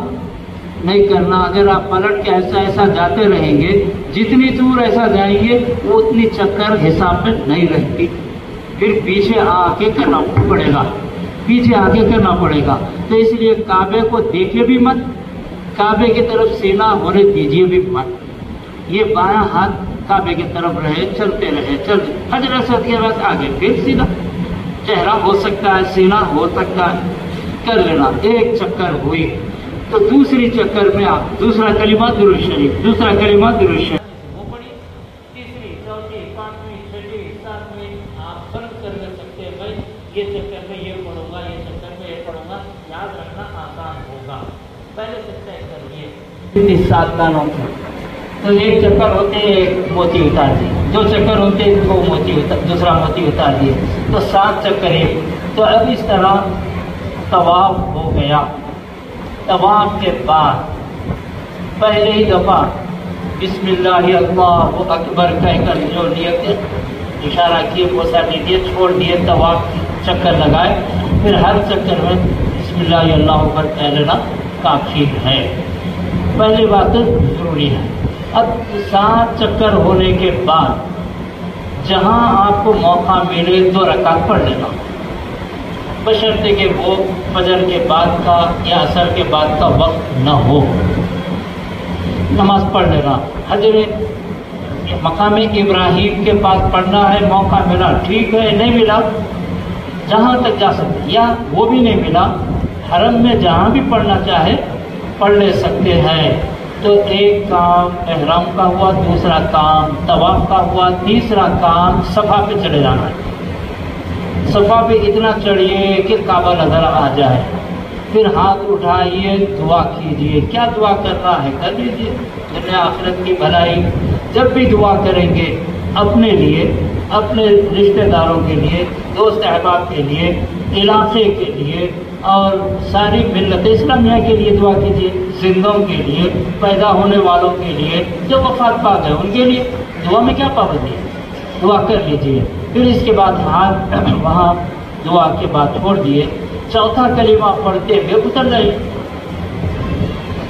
Speaker 1: نہیں کرنا۔ اگر آپ پلٹ کے ایسا جاتے رہیں گے، جتنی دور ایسا جائیں گے وہ اتنی چکر حساب میں نہیں رہے گی، پھر پیچھے آ کے کرنا پڑے گا، پیچھے آ کے کرنا پڑے گا۔ تو اس لیے کعبے کو دیکھے بھی مت، کعبے کی طرف سینہ ہونے دیجیے بھی مت، یہ بایاں ہاتھ کعبے کی طرف رہے، چلتے رہے، حجر اسود کے بعد آگے پھر سیدھا، چہرہ ہو سکتا ہے، سینہ ہو سکتا ہے، کر لینا۔ ایک چکر ہوئی تو دوسری چکر میں آپ دوسرا کلمہ درود شریف، دوسرا کلمہ درود شریف، وہ پڑھی، تیسری، چوتھی، پانچویں، چھٹی، ساتویں آپ فرض کر سکتے ہیں بھائی یہ چکر میں یہ پڑھوں گا، یہ چکر میں یہ پڑھوں گا، یاد رکھنا آسان ہوگا، پہلے سے طے کر لیے 7 دانوں کے، تو ایک چکر ہوتے ایک موتی اتار دیے، 2 چکر ہوتے 2 موتی دوسرا موتی اتار دیے، تو 7 چکر ہے۔ تو اب اس طرح طواف ہو گیا۔ طواف کے بعد پہلے ہی دفعہ بسم اللہ اللہ اکبر کہہ کر جو نیت اشارہ کیے، بوسہ دیے، چھوڑ دیے، طواف چکر لگائے، پھر ہر چکر میں بسم اللہ اللہ اکبر کہہ لینا کافی ہے، پہلی بات ضروری ہے۔ اب 7 چکر ہونے کے بعد جہاں آپ کو موقع ملے 2 رکعت پڑھ لینا، بشرطے کہ وہ فجر کے بعد کا یا عصر کے بعد کا وقت نہ ہو، نماز پڑھ لینا۔ حجر مقام ابراہیم کے پاس پڑھنا ہے، موقع ملا ٹھیک ہے، نہیں ملا جہاں تک جا سکتے، یا وہ بھی نہیں ملا حرم میں جہاں بھی پڑھنا چاہے پڑھ لے سکتے ہیں۔ تو ایک کام احرام کا ہوا، دوسرا کام طواف کا ہوا، تیسرا کام صفا پہ چلے جانا ہے، صفا پہ اتنا چڑھیے کہ کعبہ نظر آ جائے، پھر ہاتھ اٹھائیے، دعا کیجیے، کیا دعا کرنا ہے کر لیجیے، دنیا آخرت کی بھلائی۔ جب بھی دعا کریں گے اپنے لیے، اپنے رشتہ داروں کے لیے، دوست احباب کے لیے، علاقے کے لیے اور ساری ملت اسلامیہ کے لیے دعا کیجیے، زندوں کے لیے، پیدا ہونے والوں کے لیے، جو وفات پا گئے ان کے لیے، دعا میں کیا پابندی ہے، دعا کر لیجیے۔ پھر اس کے بعد ہاتھ وہاں دعا کے بعد چھوڑ دیے، چوتھا کلمہ پڑھتے ہوئے اتر جائیے،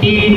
Speaker 1: 3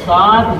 Speaker 1: 7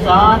Speaker 1: 7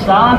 Speaker 1: 7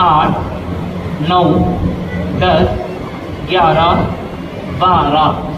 Speaker 1: 8, 9, 10, 11, 12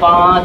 Speaker 1: 5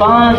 Speaker 1: 5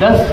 Speaker 1: 10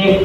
Speaker 1: 1,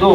Speaker 1: 2,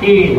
Speaker 1: 3,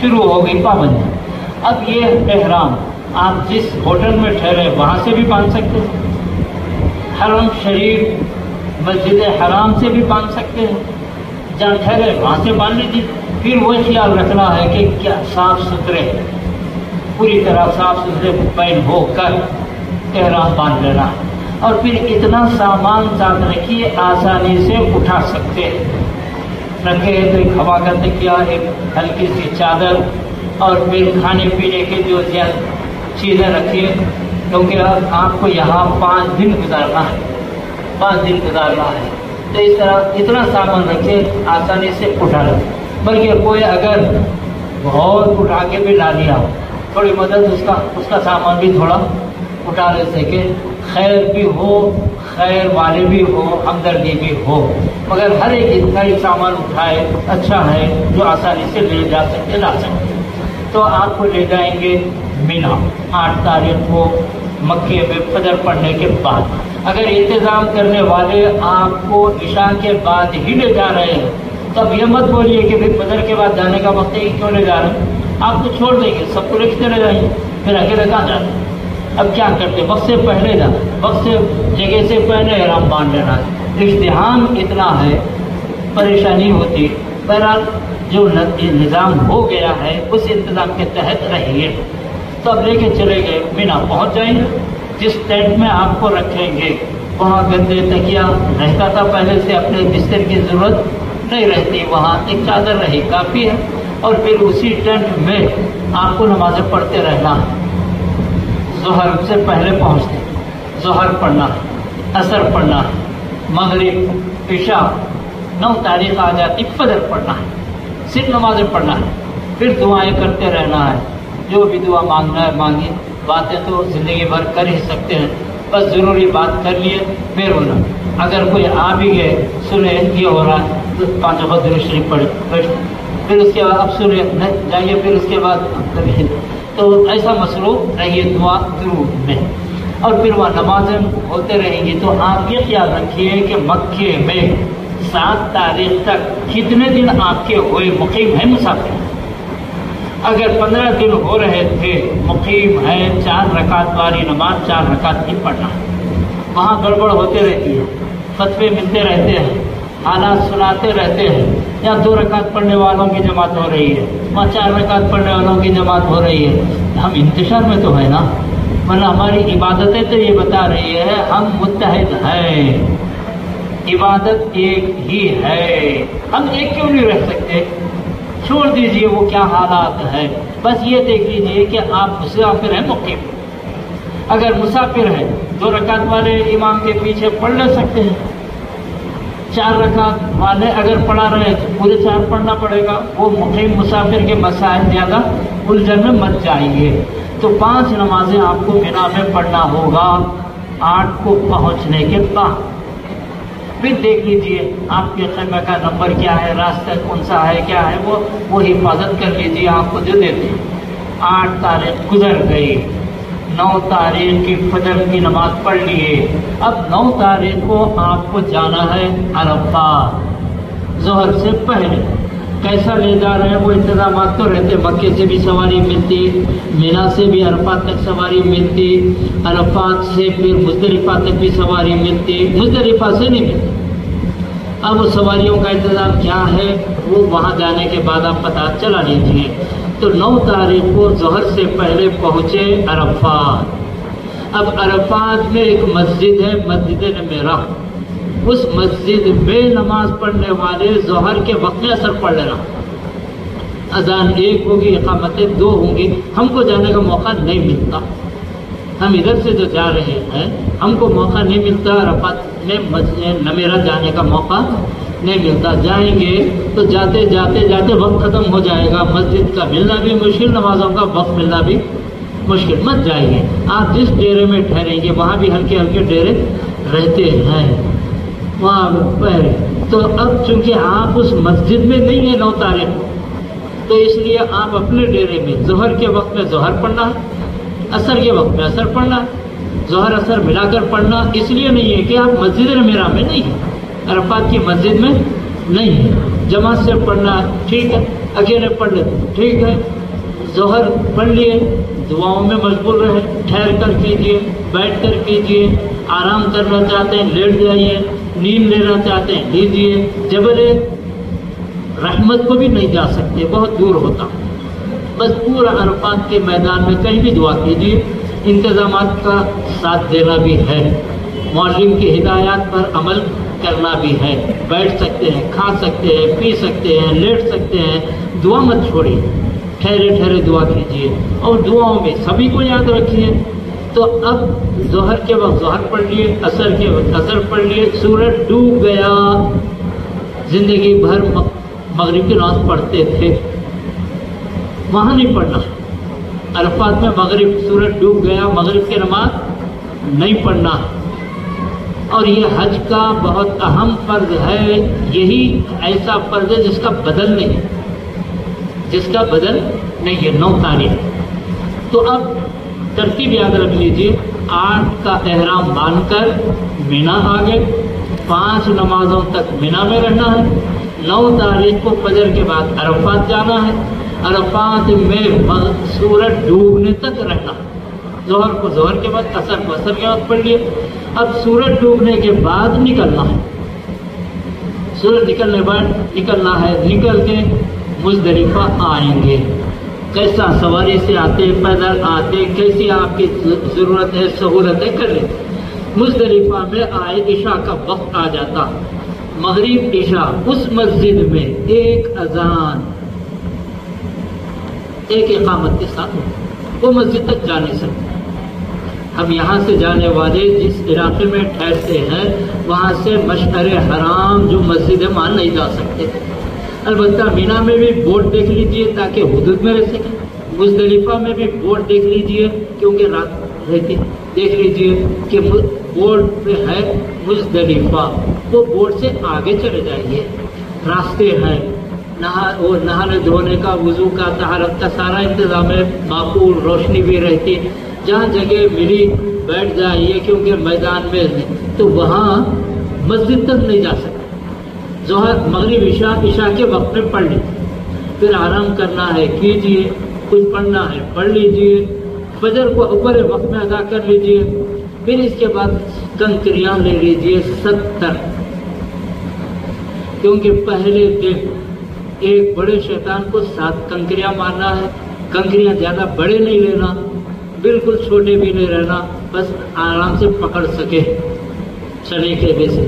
Speaker 1: شروع ہو گئی پابندی۔ اب یہ احرام آپ جس ہوٹل میں ٹھہرے وہاں سے بھی باندھ سکتے ہیں، حرم شریف مسجد حرام سے بھی باندھ سکتے ہیں، جہاں ٹھہرے وہاں سے باندھ لیجیے۔ پھر وہ خیال رکھنا ہے کہ کیا صاف ستھرے، پوری طرح صاف ستھرے پہن ہو کر احرام باندھ لینا ہے، اور پھر اتنا سامان ساتھ رکھیے آسانی سے اٹھا سکتے ہیں۔ رکھے تو ایک ہوا کا تکیہ، ایک ہلکی سی چادر، اور پھر کھانے پینے کے جو چیزیں رکھیے، کیونکہ آپ کو یہاں 5 دن گزارنا ہے، 5 دن گزارنا ہے، تو اس طرح اتنا سامان رکھے آسانی سے اٹھا لیں۔ بلکہ کوئی اگر بہت اٹھا کے بھی لا لیا، تھوڑی مدد اس کا سامان بھی تھوڑا اٹھا لے سکے، خیر بھی ہو، خیر والے بھی ہو، ہمدردی بھی ہو، مگر ہر ایک اتنا ہی سامان اٹھائے اچھا ہے جو آسانی سے لے جا سکتے لا سکتے۔ تو آپ کو لے جائیں گے مینا 8 تاریخ کو مکے میں فجر پڑنے کے بعد۔ اگر انتظام کرنے والے آپ کو عشاء کے بعد ہی لے جا رہے ہیں تو اب یہ مت بولیے کہ پھر فجر کے بعد جانے کا وقت ہے کیوں لے جا رہے ہیں، آپ تو چھوڑ دیں گے، سب کو لے کے چلے جائیں گے، پھر اکیلے کہاں جاتے ہیں۔ اب کیا کرتے، وقت سے پہلے جانا، وقت سے جگہ سے پہلے احرام باندھ لینا ہے۔ ازدحام اتنا ہے، پریشانی ہوتی، بہرحال جو نظام ہو گیا ہے اس انتظام کے تحت رہیے۔ تو اب لے کے چلے گئے مینا، پہنچ جائیں گے، جس ٹینٹ میں آپ کو رکھیں گے وہاں گدے تکیہ رہتا تھا پہلے سے، اپنے بستر کی ضرورت نہیں رہتی، وہاں ایک چادر رہی کافی ہے، اور پھر اسی ٹینٹ میں آپ کو نمازیں پڑھتے رہنا ہے۔ ظہر سے پہلے پہنچتے، ظہر پڑھنا ہے، عصر پڑھنا ہے، مغرب، عشاء، 9 تاریخ آ جاتی فجر پڑھنا ہے، صرف نمازیں پڑھنا ہے، پھر دعائیں کرتے رہنا ہے، جو بھی دعا مانگنا ہے مانگی، باتیں تو زندگی بھر کر ہی سکتے ہیں، بس ضروری بات کر لیے پھر ہونا۔ اگر کوئی آ بھی گئے سنے یہ ہو رہا ہے تو 5 دفعہ درود شریف پڑھے، پھر اس کے بعد اب سنے جائیے، پھر اس کے بعد کبھی، تو ایسا مصروف رہیے دعا درود میں، اور پھر وہاں نمازیں ہوتے رہیں گی۔ تو آپ یہ خیال رکھیے کہ مکے میں 7 تاریخ تک کتنے دن آپ کے ہوئے مقیم ہیں مسافر، اگر 15 دن ہو رہے تھے مقیم ہے، 4 رکعت والی نماز 4 رکعت ہی پڑھنا ہے۔ وہاں گڑبڑ ہوتے رہتی ہے، فتوے ملتے رہتے ہیں، حالات سناتے رہتے ہیں، یا 2 رکعت پڑھنے والوں کی جماعت ہو رہی ہے، وہاں 4 رکعت پڑھنے والوں کی جماعت ہو رہی ہے۔ ہم انتشار میں تو ہے نا، ورنہ ہماری عبادتیں تو یہ بتا رہی ہے ہم متحد ہیں، عبادت ایک ہی ہے، ہم ایک کیوں نہیں رہ سکتے؟ چھوڑ دیجئے وہ کیا حالات ہے، بس یہ دیکھ لیجئے کہ آپ مسافر ہیں مقیم۔ اگر مسافر ہیں 2 رکعت والے امام کے پیچھے پڑھ لے سکتے ہیں، 4 رکعت والے اگر پڑھا رہے تو پورے 4 پڑھنا پڑے گا۔ وہ مقیم مسافر کے مسائل زیادہ الجھن میں مت جائیے۔ تو 5 نمازیں آپ کو مینا میں پڑھنا ہوگا 8 کو پہنچنے کے بعد۔ پھر دیکھ لیجئے آپ کے خیمہ کا نمبر کیا ہے، راستہ کون سا ہے، کیا ہے، وہ حفاظت کر لیجئے، آپ کو جو دیتے ہیں۔ 8 تاریخ گزر گئی، 9 تاریخ کی فجر کی نماز پڑھ لیے، اب 9 تاریخ کو آپ کو جانا ہے عرفات ظہر سے پہلے۔ کیسا لے جا رہے ہیں وہ انتظامات تو رہتے، مکے سے بھی سواری ملتی، مینا سے بھی عرفات تک سواری ملتی، عرفات سے پھر مزدلفہ تک بھی سواری ملتی، مزدلفہ سے نہیں ملتی۔ اب سواریوں کا انتظام کیا ہے وہ وہاں جانے کے بعد آپ پتہ چلا لیجیے۔ تو 9 تاریخ کو ظہر سے پہلے پہنچے عرفات۔ اب عرفات میں ایک مسجد ہے، مسجد نمیرہ، اس مسجد میں نماز پڑھنے والے ظہر کے وقت میں اثر پڑھ لینا، اذان 1 ہوگی، اقامتیں 2 ہوں گی، ہم کو جانے کا موقع نہیں ملتا، ہم ادھر سے جو جا رہے ہیں ہم کو موقع نہیں ملتا، عرفات میں مسجد نمیرہ جانے کا موقع نہیں ملتا۔ جائیں گے تو جاتے جاتے وقت ختم ہو جائے گا، مسجد کا ملنا بھی مشکل، نمازوں کا وقت ملنا بھی مشکل، مت جائیے۔ آپ جس ڈیرے میں ٹھہریں گے وہاں بھی ہلکے ہلکے ڈیرے رہتے ہیں، وہاں پہلے تو اب چونکہ آپ اس مسجد میں نہیں ہیں 9 تاریخ کو، تو اس لیے آپ اپنے ڈیرے میں ظہر کے وقت میں ظہر پڑھنا ہے، عصر کے وقت میں عصر پڑھنا ہے، ظہر عصر ملا کر پڑھنا، اس لیے نہیں ہے کہ آپ مسجد نمیرہ میں نہیں ہیں، عرفات کی مسجد میں نہیں ہے، جماعت سے پڑھنا ٹھیک ہے۔ اکیلے پڑھ لیتے ٹھیک ہے، ظہر پڑھ لیے، دعاؤں میں مشغول رہے، ٹھہر کر کیجیے، بیٹھ کر کیجیے، آرام کرنا چاہتے ہیں لیٹ جائیے، نیند لینا چاہتے ہیں لیجیے، جبل رحمت کو بھی نہیں جا سکتے، بہت دور ہوتا، بس پورا عرفات کے میدان میں کہیں بھی دعا کیجیے، انتظامات کا ساتھ دینا بھی ہے، معلم کی ہدایات پر عمل کرنا بھی ہے، بیٹھ سکتے ہیں، کھا سکتے ہیں، پی سکتے ہیں، لیٹ سکتے ہیں، دعا مت چھوڑیے، ٹھہرے ٹھہرے دعا کیجیے، اور دعاؤں میں سبھی کو یاد رکھیے۔ تو اب ظہر کے وقت ظہر پڑھ لیے، عصر کے وقت عصر پڑھ لیے، سورج ڈوب گیا، زندگی بھر مغرب کی نماز پڑھتے تھے، وہاں نہیں پڑھنا، عرفات میں مغرب سورج ڈوب گیا، مغرب کی نماز نہیں پڑھنا، اور یہ حج کا بہت اہم فرض ہے، یہی ایسا فرض ہے جس کا بدل نہیں، جس کا بدل نہیں ہے، 9 تاریخ۔ تو اب ترتیب یاد رکھ لیجیے، 8 کا احرام باندھ کر مینا آ گئے، 5 نمازوں تک مینا میں رہنا ہے، 9 تاریخ کو فجر کے بعد عرفات جانا ہے، عرفات میں سورج ڈوبنے تک رہنا، ظہر کو ظہر کے بعد، عصر کو عصر کے بعد پڑھ لیے۔ اب سورج ڈوبنے کے بعد نکلنا ہے، سورج نکلنے بعد نکلنا ہے، نکل کے مزدلفہ آئیں گے، کیسا سواری سے آتے، پیدل آتے، کیسی آپ کی ضرورت ہے، سہولت ہے، کر لیں۔ مزدلفہ میں آئے، عشاء کا وقت آ جاتا، مغرب عشاء، اس مسجد میں ایک اذان ایک اقامت کے ساتھ وہ مسجد تک جا نہیں سکتے۔ ہم یہاں سے جانے والے جس علاقے میں ٹھہرتے ہیں وہاں سے مشعر حرام جو مسجد ہے وہاں نہیں جا سکتے، البتہ مینا میں بھی بورڈ دیکھ لیجئے تاکہ حدود میں رہ سکیں، مزدلفہ میں بھی بورڈ دیکھ لیجئے کیونکہ رات رہتی، دیکھ لیجئے کہ بورڈ پہ ہے مزدلفہ، وہ بورڈ سے آگے چلے جائیے، راستے ہیں، نہانے دھونے کا، وضو کا، طہارت کا سارا انتظام ہے، معقول روشنی بھی رہتی، جہاں جگہ ملی بیٹھ جائیے، کیونکہ میدان میں تو وہاں مسجد تک نہیں جا سکتے۔ ظہر مغرب عشاء کے وقت میں پڑھ لیجیے، پھر آرام کرنا ہے کیجیے، کچھ پڑھنا ہے پڑھ لیجیے، فجر کو اوپر وقت میں ادا کر لیجیے، پھر اس کے بعد کنکریاں لے لیجیے 70، کیونکہ پہلے دن ایک بڑے شیطان کو 7 کنکریاں مارنا ہے، کنکریاں زیادہ بڑے نہیں لینا، بالکل چھوٹے بھی نہیں رہنا، بس آرام سے پکڑ سکے چنے کے ویسے،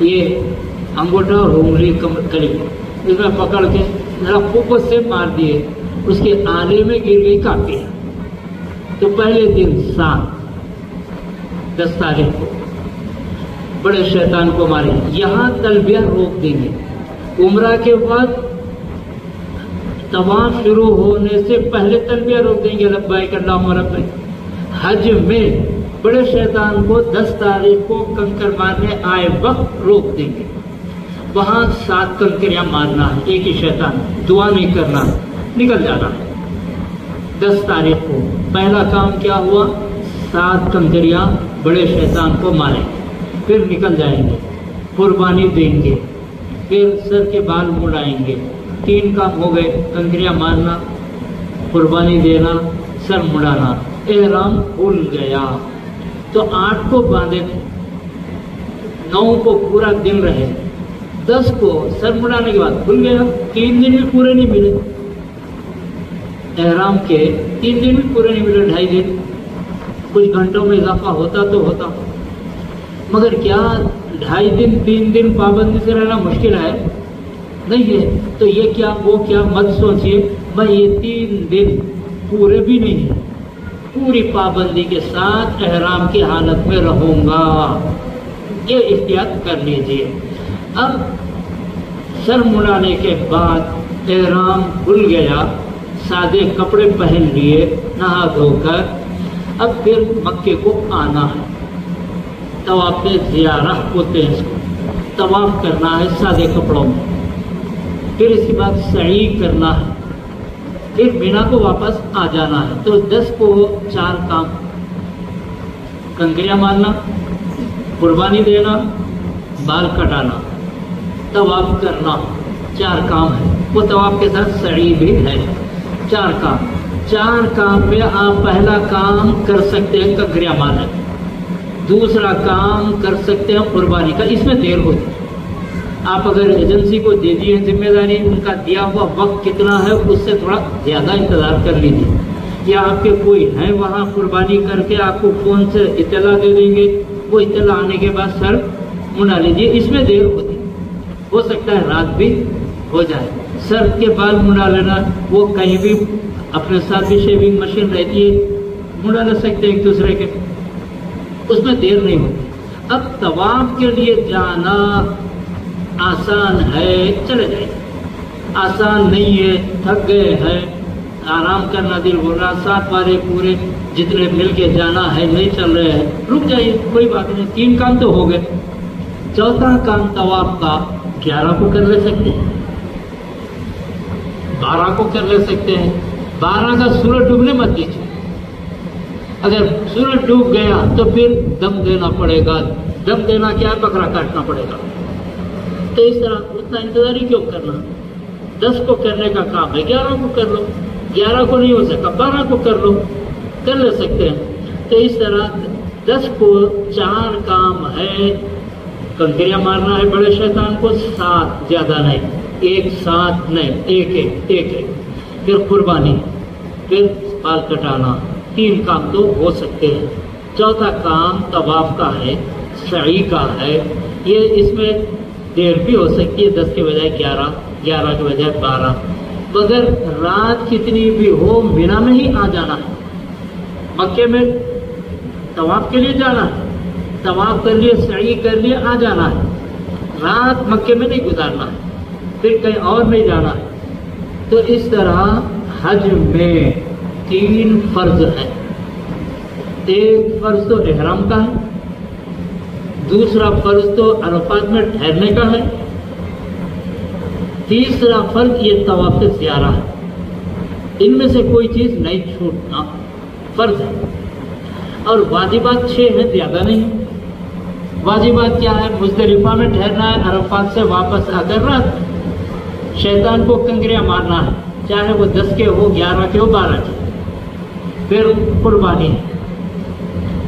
Speaker 1: یہ انگوٹھا اور انگلی کلی اس میں پکڑ کے ذرا پوپت سے مار دیے، اس کے آلے میں گر گئی کافی۔ تو پہلے دن 10 تاریخ کو بڑے شیطان کو مارے، یہاں تلبیہ روک دیں گے، عمرہ کے بعد طواف شروع ہونے سے پہلے تلبیہ روک دیں گے، لبیک اللہم لبیک۔ حج میں بڑے شیطان کو 10 تاریخ کو کنکر مارنے آئے وقت روک دیں گے، وہاں 7 کنکریاں مارنا ہے، ایک ہی شیطان، دعا نہیں کرنا، نکل جانا۔ 10 تاریخ کو پہلا کام کیا ہوا، 7 کنکریاں بڑے شیطان کو ماریں، پھر نکل جائیں گے، قربانی دیں گے، پھر سر کے بال مڑائیں گے، 3 کام ہو گئے، کنکریاں مارنا، قربانی دینا، سر مڑانا، احرام کھل گیا۔ تو 8 کو باندھے، 9 کو پورا دن رہے، 10 کو سر مڑانے کے بعد کھل گیا، 3 دن بھی پورے نہیں ملے، احرام کے 3 دن بھی پورے نہیں ملے، 2.5 دن، کچھ گھنٹوں میں اضافہ ہوتا تو ہوتا، مگر کیا 2.5 دن 3 دن پابندی سے رہنا مشکل ہے؟ نہیں ہے، تو یہ کیا وہ کیا مت سوچیے، میں یہ 3 دن پورے بھی نہیں، پوری پابندی کے ساتھ احرام کی حالت میں رہوں گا، یہ احتیاط کر لیجیے۔ اب سر مڑانے کے بعد احرام کھل گیا، سادے کپڑے پہن لیے، نہا دھو کر اب پھر مکے کو آنا ہے، طواف زیارہ ہوتے ہیں، اس کو طواف کرنا ہے سادے کپڑوں میں، پھر اس کے بعد سعی کرنا ہے، پھر مینا کو واپس آ جانا ہے۔ تو 10 کو 4 کام، کنکریاں مارنا، قربانی دینا، بال کٹانا، طواف کرنا، 4 کام ہے۔ وہ طواف کے ساتھ سعی بھی ہے۔ چار کام میں آپ پہلا کام کر سکتے ہیں کنکریاں مارنے، دوسرا کام کر سکتے ہیں قربانی کا، اس میں دیر ہوتی ہے۔ آپ اگر ایجنسی کو دے دیے ذمہ داری، ان کا دیا ہوا وقت کتنا ہے اس سے تھوڑا زیادہ انتظار کر لیجیے، یا آپ کے کوئی ہیں وہاں قربانی کر کے آپ کو فون سے اطلاع دے دیں گے، وہ اطلاع آنے کے بعد سر منا لیجیے، اس میں دیر ہوتی ہے، ہو سکتا ہے رات بھی ہو جائے۔ سر کے بال منا لینا، وہ کہیں بھی اپنے ساتھ بھی شیونگ مشین رہتی ہے، منا لے سکتے ہیں ایک دوسرے کے، اس میں دیر نہیں ہوتی۔ اب طواف کے لیے جانا آسان ہے، چلے جائیں، آسان نہیں ہے، تھک گئے ہیں، آرام کرنا دل بول رہا، 7 بارے پورے جتنے مل کے جانا ہے نہیں چل رہے ہیں، رک جائیے، کوئی بات نہیں، 3 کام تو ہو گئے۔ چوتھا کام طواف کا 11 کو کر لے سکتے ہیں، 12 کو کر لے سکتے ہیں۔ 12 کا سورج ڈوبنے مت دیجیے، اگر سورج ڈوب گیا تو پھر دم دینا پڑے گا، دم دینا کیا ہے، بکرا کاٹنا پڑے گا۔ تو اس طرح اتنا انتظاری کیوں کرنا، 10 کو کرنے کا کام ہے 11 کو کر لو، 11 کو نہیں ہو سکا 12 کو کر لو، کر لے سکتے ہیں۔ تو اس طرح 10 کو 4 کام ہے، کنکریاں مارنا ہے بڑے شیطان کو، 7 زیادہ نہیں، 1 7 نہیں، 1 پھر قربانی، پھر بال کٹانا، 3 کام تو ہو سکتے ہیں۔ چوتھا کام طواف کا ہے، سعی کا ہے، یہ اس میں دیر بھی ہو سکتی ہے، 10 کے بجائے 11، 11 کے بجائے 12، مگر رات کتنی بھی ہو مینا میں ہی آ جانا ہے۔ مکے میں طواف کے لیے جانا ہے، طواف کر لیے، سعی کر لیے، آ جانا ہے، رات مکے میں نہیں گزارنا ہے، پھر کہیں اور نہیں جانا ہے۔ تو اس طرح حج میں 3 فرض ہیں، ایک فرض تو احرام کا ہے، دوسرا فرض تو عرفات میں ٹھہرنے کا ہے، تیسرا فرض یہ طواف زیارہ ہے۔ ان میں سے کوئی چیز نہیں چھوٹنا فرض ہے، اور واجبات 6 ہیں، زیادہ نہیں۔ واجبات کیا ہے، مزدلفہ میں ٹھہرنا ہے، عرفات سے واپس آ کر رات شیطان کو کنکریاں مارنا ہے، چاہے وہ 10 کے ہو، 11 کے ہو، 12 کے، پھر قربانی ہے،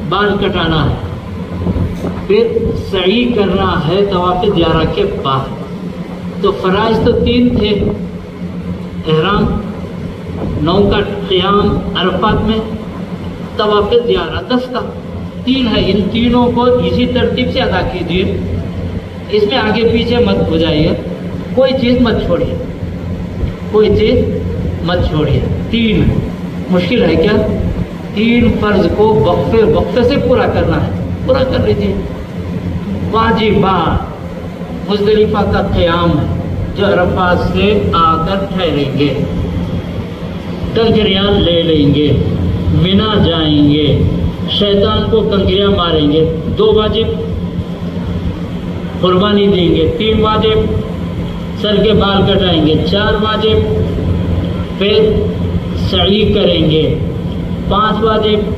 Speaker 1: بال کٹانا ہے، پھر سعی کرنا ہے طواف زیارہ کے بعد۔ تو فرائض تو 3 تھے، احرام، 9 کا قیام عرفات میں، طواف زیارہ 10 کا، 3 ہے، ان تینوں کو اسی ترتیب سے ادا کیجیے، اس میں آگے پیچھے مت ہو جائیے، کوئی چیز مت چھوڑیے، کوئی چیز مت چھوڑیے۔ 3 مشکل ہے کیا، 3 فرض کو وقفے سے پورا کرنا ہے، پورا کر لیجیے۔ واجبات، مزدلفہ کا قیام ہے، جو عرفات سے آ کر ٹھہریں گے، کنکریاں لے لیں گے، مینا جائیں گے، شیطان کو کنکریاں ماریں گے، 2 واجب، قربانی دیں گے، 3 واجب، سر کے بال کٹائیں گے، 4 واجب، پھر سعی کریں گے، 5 واجب۔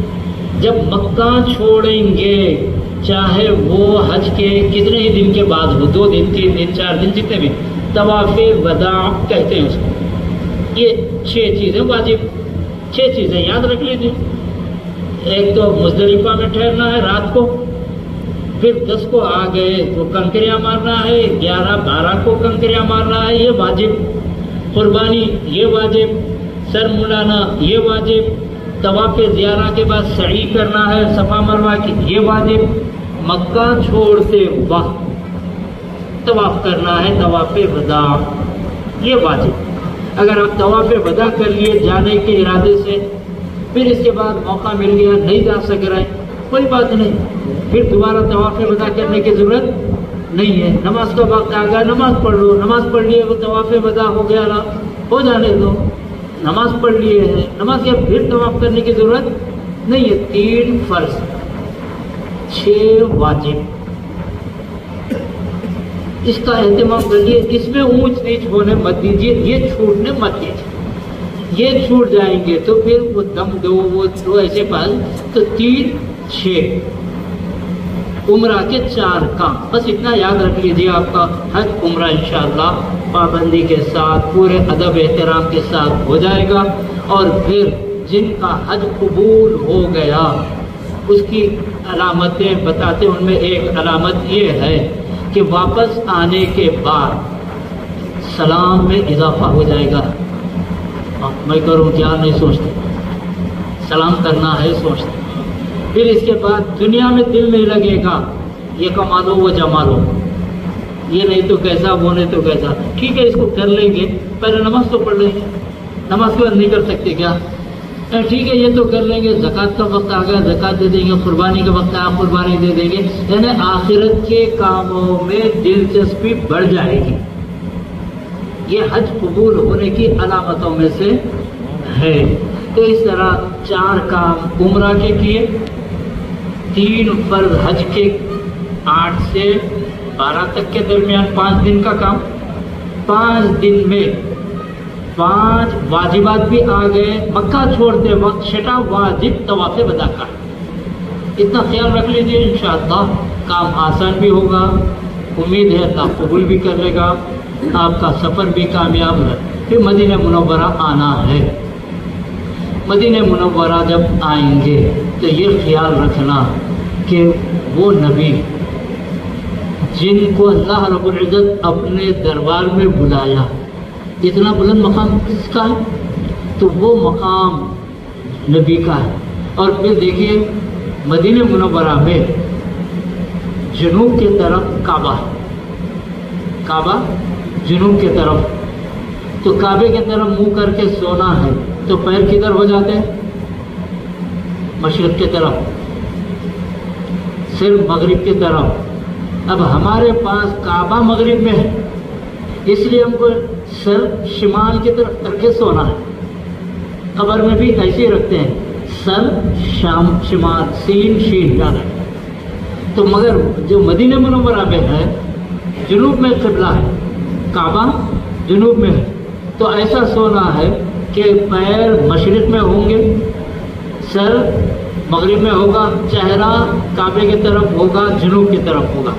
Speaker 1: جب مکہ چھوڑیں گے، چاہے وہ حج کے کتنے ہی دن کے بعد ہو، 2 دن 3 دن 4 دن جتنے بھی، طواف وداع کہتے ہیں اس کو۔ یہ 6 چیزیں واجب، 6 چیزیں یاد رکھ لیجیے۔ ایک تو مزدلفہ میں ٹھہرنا ہے رات کو، پھر 10 کو آ گئے تو کنکریاں مارنا ہے، 11 12 کو کنکریاں مارنا ہے، یہ واجب، قربانی یہ واجب، سر ملانا یہ واجب، طواف زیارہ کے بعد سعی کرنا ہے صفا مروہ کی یہ واجب، مکہ چھوڑتے وقت طواف کرنا ہے طواف وداع یہ واجب۔ اگر آپ طواف وداع کر لیے جانے کے ارادے سے، پھر اس کے بعد موقع مل گیا نہیں جا سک رہے، کوئی بات نہیں، پھر دوبارہ طواف وداع کرنے کی ضرورت نہیں ہے۔ نماز کا وقت آ گیا، نماز پڑھ لو، نماز پڑھ لیے وہ طواف وداع ہو گیا نا، ہو جانے دو، نماز پڑھ لیے ہیں، نماز کے پھر طواف کرنے کی ضرورت نہیں ہے۔ 3 فرض، 6 واجب، اس کا اہتمام کریے، اس میں اونچ نیچ ہونے مت دیجیے، یہ چھوٹنے مت دیجیے، یہ چھوٹ جائیں گے تو پھر وہ دم دو وہ ایسے پاس، تو 3 6 عمرہ کے 4 کام، بس اتنا یاد رکھ لیجیے، آپ کا حج عمرہ انشاءاللہ پابندی کے ساتھ پورے ادب احترام کے ساتھ ہو جائے گا۔ اور پھر جن کا حج قبول ہو گیا اس کی علامتیں بتاتے، ان میں ایک علامت یہ ہے کہ واپس آنے کے بعد سلام میں اضافہ ہو جائے گا۔ میں کروں کیا نہیں سوچتے، سلام کرنا ہے سوچتے۔ پھر اس کے بعد دنیا میں دل نہیں لگے گا یہ کما لو وہ جما لو، یہ نہیں تو کیسا وہ نہیں تو کیسا، ٹھیک ہے اس کو کر لیں گے، پہلے نماز تو پڑھ لیں گے، نماز کے بعد نہیں کر سکتے کیا؟ ٹھیک ہے یہ تو کر لیں گے، زکوٰۃ کا وقت آ گیا زکوٰۃ دے دیں گے، قربانی کا وقت آیا قربانی دے دیں گے، یعنی آخرت کے کاموں میں دلچسپی بڑھ جائے گی۔ یہ حج قبول ہونے کی علامتوں میں سے ہے۔ تو اس طرح 4 کام عمرہ کے کیے، 3 فرض حج کے 8 سے 12 تک کے درمیان 5 دن کا کام، 5 دن میں 5 واجبات بھی آ گئے۔ مکہ چھوڑتے وقت 6واں واجب طواف وداع کا، اتنا خیال رکھ لیجیے، انشاءاللہ کام آسان بھی ہوگا، امید ہے اللہ قبول بھی کر لے گا، آپ کا سفر بھی کامیاب ہے۔ پھر مدینہ منورہ آنا ہے، مدینہ منورہ جب آئیں گے تو یہ خیال رکھنا کہ وہ نبی جن کو اللہ رب العزت اپنے دربار میں بلایا، اتنا بلند مقام کس کا ہے؟ تو وہ مقام نبی کا ہے۔ اور پھر دیکھیے مدینہ منورہ میں جنوب کی طرف کعبہ ہے، کعبہ جنوب کی طرف، تو کعبے کی طرف منہ کر کے سونا ہے تو پیر کدھر ہو جاتے ہیں؟ مشرق کی طرف، صرف مغرب کی طرف۔ اب ہمارے پاس کعبہ مغرب میں ہے، اس لیے ہم کو سر شمال کی طرف کر کے سونا ہے۔ قبر میں بھی ایسے ہی رکھتے ہیں، سر شمال، سین شین یاد ہے۔ تو مگر جو مدینہ منورہ میں ہے جنوب میں قبلہ ہے، کعبہ جنوب میں ہے، تو ایسا سونا ہے کہ پیر مشرق میں ہوں گے، سر مغرب میں ہوگا، چہرہ کعبے کی طرف ہوگا، جنوب کی طرف ہوگا۔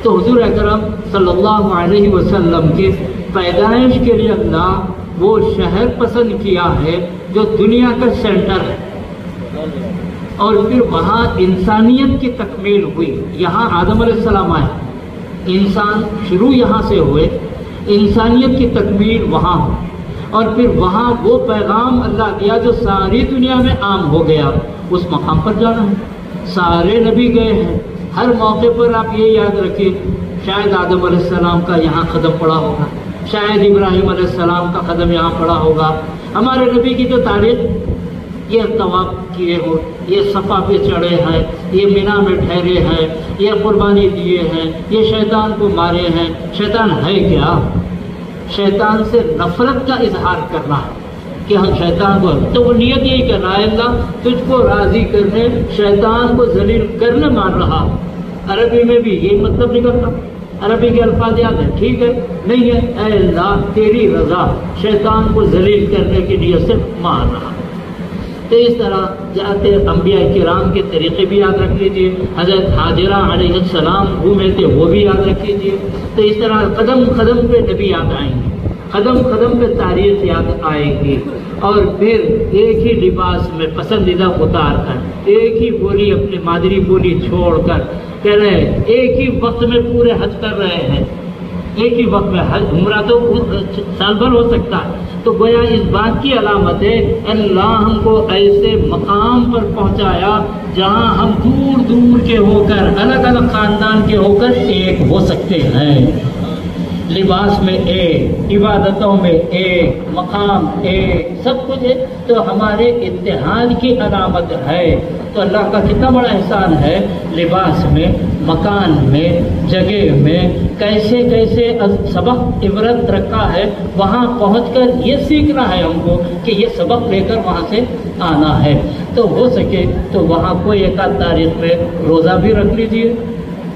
Speaker 1: تو حضور اکرم صلی اللہ علیہ وسلم کی پیدائش کے لیے اللہ وہ شہر پسند کیا ہے جو دنیا کا سینٹر ہے، اور پھر وہاں انسانیت کی تکمیل ہوئی۔ یہاں آدم علیہ السلام آئے، انسان شروع یہاں سے ہوئے، انسانیت کی تکمیل وہاں ہو، اور پھر وہاں وہ پیغام اللہ دیا جو ساری دنیا میں عام ہو گیا، اس مقام پر جانا ہے۔ سارے نبی گئے ہیں، ہر موقع پر آپ یہ یاد رکھیں، شاید آدم علیہ السلام کا یہاں قدم پڑا ہوگا، شاید ابراہیم علیہ السلام کا قدم یہاں پڑا ہوگا۔ ہمارے نبی کی جو تاریخ، یہ طواف کیے ہو، یہ صفا پہ چڑھے ہیں، یہ مینا میں ٹھہرے ہیں، یہ قربانی دیے ہیں، یہ شیطان کو مارے ہیں۔ شیطان ہے کیا؟ شیطان سے نفرت کا اظہار کرنا ہے کہ ہم شیطان کو، تو وہ نیت یہی کرنا ہے اللہ تجھ کو راضی کرنے، شیطان کو ذلیل کرنے مان رہا۔ عربی میں بھی یہی مطلب نکلتا، عربی کے الفاظ یاد ہے، ٹھیک ہے نہیں ہے، اے اللہ تیری رضا، شیطان کو ذلیل کرنے کی نیت سے مان رہا۔ تو اس طرح جاتے انبیاء کرام کے طریقے بھی یاد رکھ لیجئے، حضرت حاجرہ علیہ السلام گھومے تھے وہ بھی یاد رکھ لیجئے۔ تو اس طرح قدم قدم پہ نبی یاد آئیں گے، قدم قدم پہ تاریخ یاد آئے گی، اور پھر ایک ہی لباس میں پسندیدہ اتار کر، ایک ہی بولی اپنی مادری بولی چھوڑ کر کہہ رہے ہیں، ایک ہی وقت میں پورے حج کر رہے ہیں، ایک ہی وقت میں حج عمرہ تو سال بھر ہو سکتا ہے۔ تو گویا اس بات کی علامت ہے اللہ ہم کو ایسے مقام پر پہنچایا جہاں ہم دور دور کے ہو کر، الگ الگ خاندان کے ہو کر ایک ہو سکتے ہیں، لباس میں ایک، عبادتوں میں ایک، مقام ایک، سب کچھ ہے۔ تو ہمارے اتحاد کی علامت ہے۔ تو اللہ کا کتنا بڑا احسان ہے، لباس میں، مکان میں، جگہ میں کیسے کیسے سبق عبرت رکھا ہے، وہاں پہنچ کر یہ سیکھنا ہے ہم کو کہ یہ سبق لے کر وہاں سے آنا ہے۔ تو ہو سکے تو وہاں کوئی ایک آدھ تاریخ میں روزہ بھی رکھ لیجیے،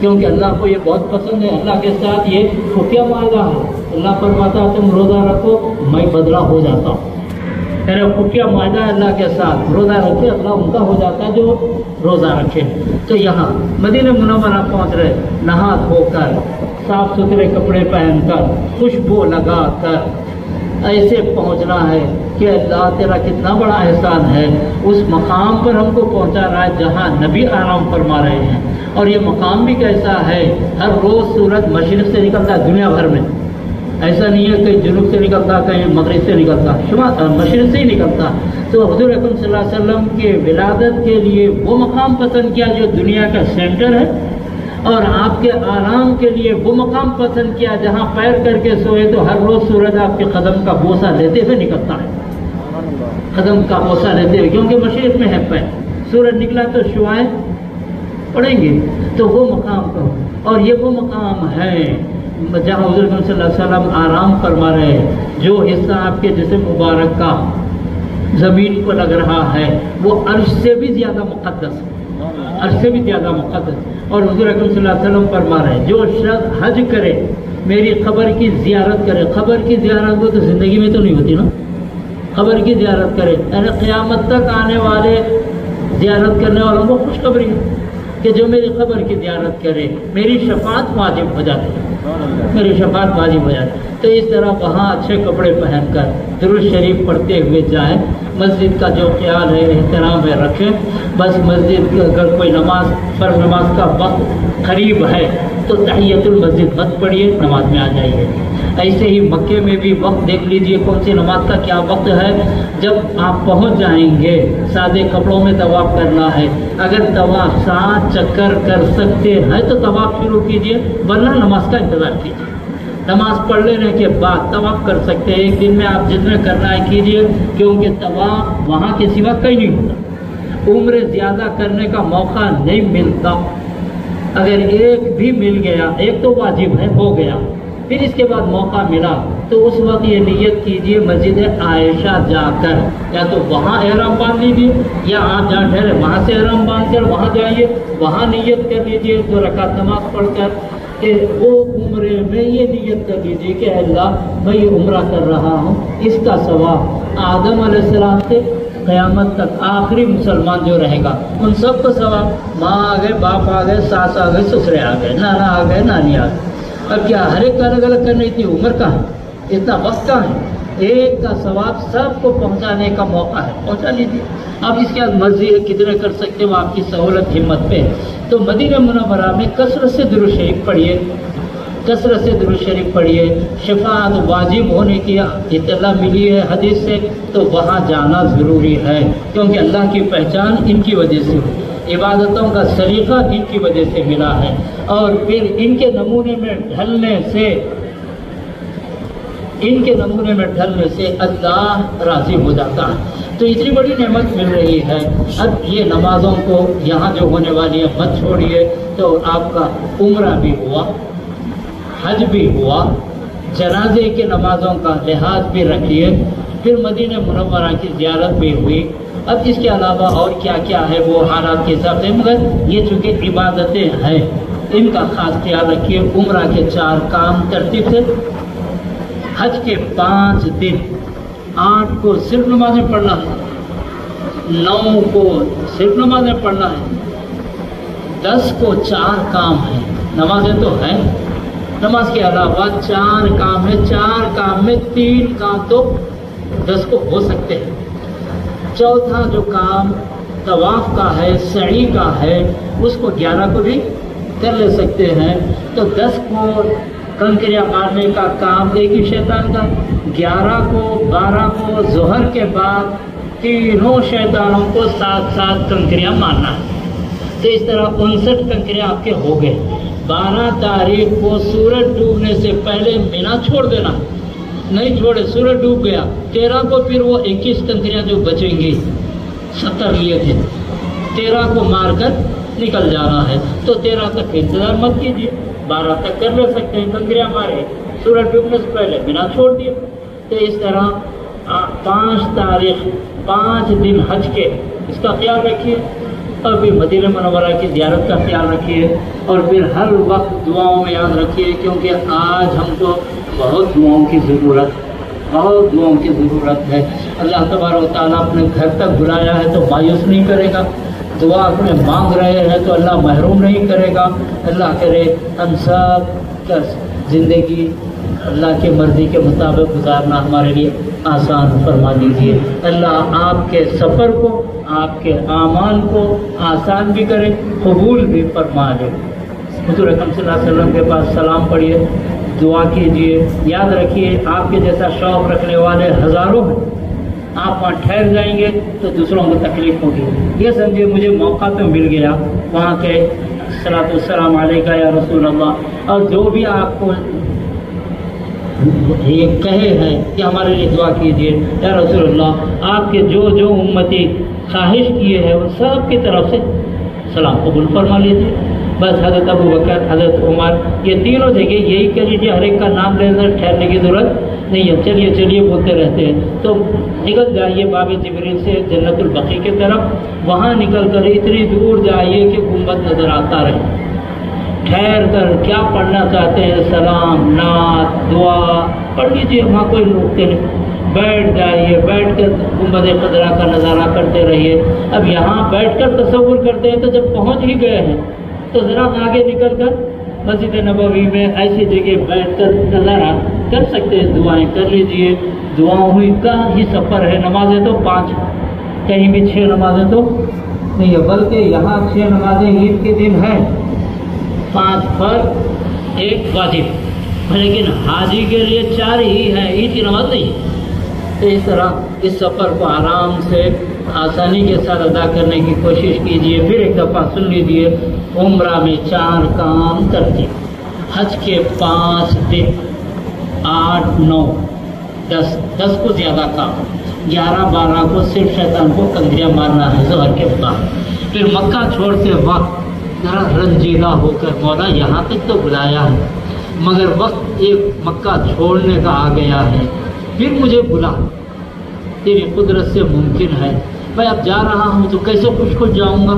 Speaker 1: کیونکہ اللہ کو یہ بہت پسند ہے، اللہ کے ساتھ یہ خفیہ معاہدہ ہے۔ اللہ فرماتا ہے تم روزہ رکھو میں بدلہ ہو جاتا ہوں۔ خٹیا معاہدہ ہے اللہ کے ساتھ، روزہ رکھے اللہ ان کا ہو جاتا ہے جو روزہ رکھے۔ تو یہاں مدینہ منورہ پہنچ رہے، نہا دھو کر، صاف ستھرے کپڑے پہن کر، خوشبو لگا کر ایسے پہنچنا ہے کہ اللہ تیرا کتنا بڑا احسان ہے، اس مقام پر ہم کو پہنچا رہا ہے جہاں نبی آرام فرما رہے ہیں۔ اور یہ مقام بھی کیسا ہے، ہر روز سورج مشرق سے نکلتا ہے دنیا بھر میں، ایسا نہیں ہے کہیں جنوب سے نکلتا کہیں مغرب سے نکلتا، مشرق سے ہی نکلتا۔ تو حضور اکرم صلی اللہ علیہ وسلم کے ولادت کے لیے وہ مقام پسند کیا جو دنیا کا سینٹر ہے، اور آپ کے آرام کے لیے وہ مقام پسند کیا جہاں پیر کر کے سوئے تو ہر روز سورج آپ کے قدم کا بوسہ لیتے ہوئے نکلتا ہے، قدم کا بوسہ لیتے ہوئے، کیونکہ مشرق میں ہے پیر، سورج نکلا تو شعائیں پڑیں گے۔ تو وہ مقام کو، اور یہ وہ مقام ہے جہاں حضور صلی اللہ علیہ وسلم آرام فرما رہے ہیں۔ جو حصہ آپ کے جسم مبارک کا زمین کو لگ رہا ہے وہ عرش سے بھی زیادہ مقدس ہے، عرش سے بھی زیادہ مقدس۔ اور حضور اکرم صلی اللہ علیہ وسلم فرما رہے ہیں جو شخص حج کرے، میری قبر کی زیارت کرے، قبر کی زیارت وہ تو زندگی میں تو نہیں ہوتی نا، قبر کی زیارت کرے، یعنی قیامت تک آنے والے زیارت کرنے والوں کو خوشخبری ہے کہ جو میری قبر کی زیارت کرے میری شفاعت واجب ہو جاتی ہے، میری شفاعت واجب ہو جاتی ہے۔ تو اس طرح وہاں اچھے کپڑے پہن کر درود شریف پڑھتے ہوئے جائیں، مسجد کا جو خیال ہے احترام ہے رکھیں، بس مسجد کی اگر کوئی نماز فرض نماز کا وقت قریب ہے تو تحیۃ المسجد مت پڑھیے، نماز میں آ جائیے۔ ایسے ہی مکے میں بھی وقت دیکھ لیجئے کون سی نماز کا کیا وقت ہے، جب آپ پہنچ جائیں گے سادے کپڑوں میں طواف کرنا ہے، اگر طواف 7 چکر کر سکتے ہیں تو طواف شروع کیجئے، ورنہ نماز کا انتظار کیجئے۔ نماز پڑھ لینے کے بعد طواف کر سکتے ہیں، ایک دن میں آپ جتنا کرنا ہے کیجئے، کیونکہ طواف وہاں کے سوا کہیں نہیں ہوتا، عمر زیادہ کرنے کا موقع نہیں ملتا۔ اگر ایک بھی مل گیا، ایک تو واجب ہے ہو گیا، پھر اس کے بعد موقع ملا تو اس وقت یہ نیت کیجئے مسجد عائشہ جا کر، یا تو وہاں احرام باندھ لیجئے یا آپ جہاں ٹھہرے وہاں سے احرام باندھ کر وہاں جائیے، وہاں نیت کر لیجئے 2 رکعت نماز پڑھ کر کہ وہ عمرے میں یہ نیت کر لیجئے کہ اللہ میں یہ عمرہ کر رہا ہوں، اس کا ثواب آدم علیہ السلام سے قیامت تک آخری مسلمان جو رہے گا ان سب کو ثواب، ماں آ گئے، باپ آ گئے، ساس آ گئے، سسرے آ گئے، نانا آ گئے، نانی آ گئے، اب کیا ہر ایک کا الگ الگ کرنے اتنی عمر کا ہے، اتنا وقت کا ہے، ایک کا ثواب سب کو پہنچانے کا موقع ہے، پہنچا لیجیے۔ اب اس کے بعد مرضی ہے کتنے کر سکتے ہو، آپ کی سہولت ہمت پہ۔ تو مدینہ منورہ میں کثرت سے درود شریف پڑھیے، کثرت سے درود شریف پڑھیے، شفاعت واجب ہونے کی اطلاع ملی ہے حدیث سے، تو وہاں جانا ضروری ہے، کیونکہ اللہ کی پہچان ان کی وجہ سے ہو، عبادتوں کا سلیقہ ان کی وجہ سے ملا ہے، اور پھر ان کے نمونے میں ڈھلنے سے اللہ راضی ہو جاتا ہے۔ تو اتنی بڑی نعمت مل رہی ہے، اب یہ نمازوں کو یہاں جو ہونے والی ہے مت چھوڑیے، تو آپ کا عمرہ بھی ہوا، حج بھی ہوا، جنازے کے نمازوں کا لحاظ بھی رکھیے، پھر مدینہ منورہ کی زیارت بھی ہوئی۔ اب اس کے علاوہ اور کیا کیا ہے وہ حالات کے حساب سے، مگر یہ چونکہ عبادتیں ہیں ان کا خاص خیال رکھیے۔ عمرہ کے 4 کام ترتیب سے، حج کے 5 دن، 8 کو صرف نمازیں پڑھنا ہے، 9 کو صرف نمازیں پڑھنا ہے، 10 کو 4 کام ہیں، نمازیں تو ہیں، نماز کے علاوہ 4 کام ہیں، 4 کام میں 3 کام تو 10 کو ہو سکتے ہیں۔ چوتھا جو کام طواف کا ہے، سعی کا ہے، اس کو 11 کو بھی کر لے سکتے ہیں۔ تو 10 کو کنکریاں مارنے کا کام ایک ہی شیطان کا، 11 کو 12 کو ظہر کے بعد تینوں شیطانوں کو 7 کنکریاں مارنا ہے۔ تو اس طرح 59 کنکریاں آپ کے ہو گئے۔ 12 تاریخ کو سورج ڈوبنے سے پہلے مینا چھوڑ دینا، نہیں چھوڑے سورج ڈوب گیا، 13 کو پھر وہ 21 کنکریاں جو بچیں گی 70 لیے تھے، 13 کو مار کر نکل جانا ہے۔ تو 13 تک انتظار مت کیجیے، 12 تک کر لے سکتے ہیں، کنکریاں مارے، سورج ڈوبنے سے پہلے مینا چھوڑ دیا۔ تو اس طرح 5 تاریخ 5 دن حج کے، اس کا خیال رکھیے، اور پھر مدینہ منورہ کی زیارت کا خیال رکھیے، اور پھر ہر وقت دعاؤں میں یاد رکھیے، کیونکہ آج ہم کو بہت دعاؤں کی ضرورت ہے۔ اللہ تبارک و تعالیٰ اپنے گھر تک بلایا ہے تو مایوس نہیں کرے گا، دعا اپنے مانگ رہے ہیں تو اللہ محروم نہیں کرے گا۔ اللہ کرے ہم سب کا زندگی اللہ کے مرضی کے مطابق گزارنا ہمارے لیے آسان فرما دیجیے۔ اللہ آپ کے سفر کو، آپ کے اعمال کو آسان بھی کرے، قبول بھی فرما لے۔ حضور اکرم صلی اللہ علیہ وسلم کے پاس سلام پڑھیے، دعا کیجیے، یاد رکھیے آپ کے جیسا شوق رکھنے والے ہزاروں ہیں، آپ وہاں ٹھہر جائیں گے تو دوسروں کو تکلیف ہوگی۔ یہ سمجھے مجھے موقع تو مل گیا وہاں کے صلاۃ والسلام علیکہ یا رسول اللہ، اور جو بھی آپ کو یہ کہے ہیں کہ ہمارے لیے دعا کیجیے یا رسول اللہ، آپ کے جو جو امتی خواہش کیے ہیں ان سب کی طرف سے سلام قبول فرما لیجیے۔ بس حضرت ابو بکر، حضرت عمر، یہ تینوں جگہ یہی کہہ لیجیے، ہر ایک کا نام لے کر ٹھہرنے کی ضرورت نہیں ہے، چلیے چلیے بولتے رہتے ہیں۔ تو نکل جائیے باب جبریل سے جنت البقیع کی طرف، وہاں نکل کر اتنی دور جائیے کہ گنبد نظر آتا رہے، ٹھہر کر کیا پڑھنا چاہتے ہیں، سلام، نعت، دعا پڑھ لیجیے، وہاں کوئی روکتے نہیں، بیٹھ جائیے، بیٹھ کر گنبد خضرا کا نظارہ کرتے رہیے۔ اب یہاں بیٹھ کر تصور کرتے ہیں تو جب پہنچ ہی گئے ہیں تو ذرا آگے نکل کر مسجد نبوی میں ایسی جگہ بیٹھ کر نظارہ کر سکتے ہیں، دعائیں کر لیجیے۔ دعاؤں کا ہی سفر ہے، نمازیں تو 5، کہیں بھی 6 نمازیں تو نہیں ہے، بلکہ یہاں 6 نمازیں عید کے دن ہیں، 5 فرض 1 واجب، لیکن حاجی کے لیے 4 ہی ہے، عید کی نماز نہیں۔ تو اس طرح اس سفر کو آرام سے آسانی کے ساتھ ادا کرنے کی کوشش کیجیے۔ پھر ایک دفعہ سن لیجیے، عمرہ میں 4 کام ترتیب، حج کے 5 دن، 8، 9، 10 کو زیادہ کام، 11، 12 کو صرف شیطان کو کندریاں مارنا ہے ظہر کے بعد۔ پھر مکہ چھوڑتے وقت ذرا رنجیدہ ہو کر، مولا یہاں تک تو بلایا ہے مگر وقت ایک مکہ چھوڑنے کا آ گیا ہے، پھر مجھے بلا، تیری قدرت سے ممکن ہے، میں اب جا رہا ہوں تو کیسے خوش جاؤں گا؟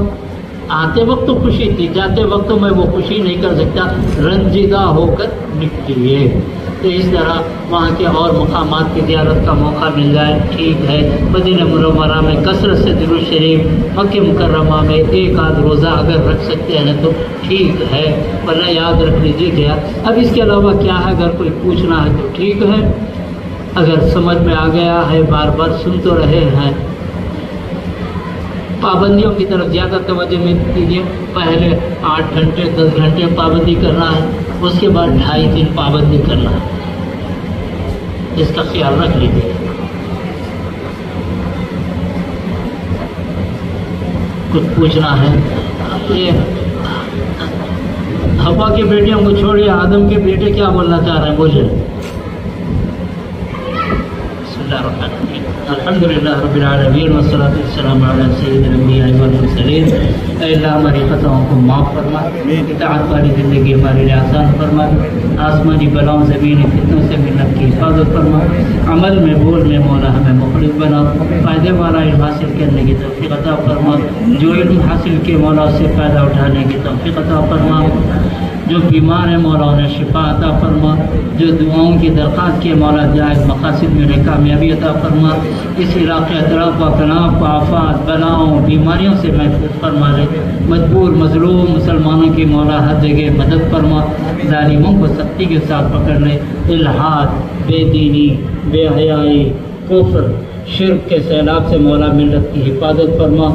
Speaker 1: آتے وقت تو خوشی تھی، جاتے وقت تو میں وہ خوشی نہیں کر سکتا، رنجیدہ ہو کر نکلیے۔ تو اس طرح وہاں کے اور مقامات کی زیارت کا موقع مل جائے ٹھیک ہے، مدینہ منورہ میں کثرت سے درود شریف، مکہ مکرمہ میں 1 آدھ روزہ اگر رکھ سکتے ہیں تو ٹھیک ہے، ورنہ یاد رکھ لیجیے گیا۔ اب اس کے علاوہ کیا ہے، اگر کوئی پوچھنا ہے تو ٹھیک ہے، اگر سمجھ میں آ گیا ہے، بار بار سن تو رہے ہیں۔ پابندیوں کی طرف زیادہ توجہ میں دیجیے، پہلے 8 گھنٹے 10 گھنٹے پابندی کرنا ہے، اس کے بعد 2.5 دن پابندی کرنا ہے، اس کا خیال رکھ لیجیے۔ کچھ پوچھنا ہے، یہ ہوا کے بیٹیوں کو چھوڑیے، آدم کے بیٹے کیا بولنا چاہ رہے ہیں، بولیے۔ الحمدللہ رب العالمین والصلاۃ والسلام علی سید الانبیاء والمرسلین۔ اے اللہ ہماری خطاؤں کو معاف فرما، اطاعت والی زندگی ہمارے لیے آسان فرما، آسمانی بلاؤں زمینی فتنوں سے ملت کی حفاظت فرما، عمل میں بول میں مولا ہمیں مخلص بنا، فائدے والا علم حاصل کرنے کی توفیق عطا فرما، جو علم حاصل کے مولا سے فائدہ اٹھانے کی توفیق عطا فرما، جو بیمار ہیں مولا انہیں شفا عطا فرما، جو دعاؤں کی درخواست کے مولا جائز مقاصد میں کامیابی عطا فرما، اس علاقے اطراف و اکناف کو آفات بلاؤں بیماریوں سے محفوظ فرما لے، مجبور مظلوم مسلمانوں کی مولا ہر جگہ مدد فرما، ظالموں کو سختی کے ساتھ پکڑ لے، الحاد، بے دینی، بے حیائی، کفر، شرک کے سیلاب سے مولا ملت کی حفاظت فرما۔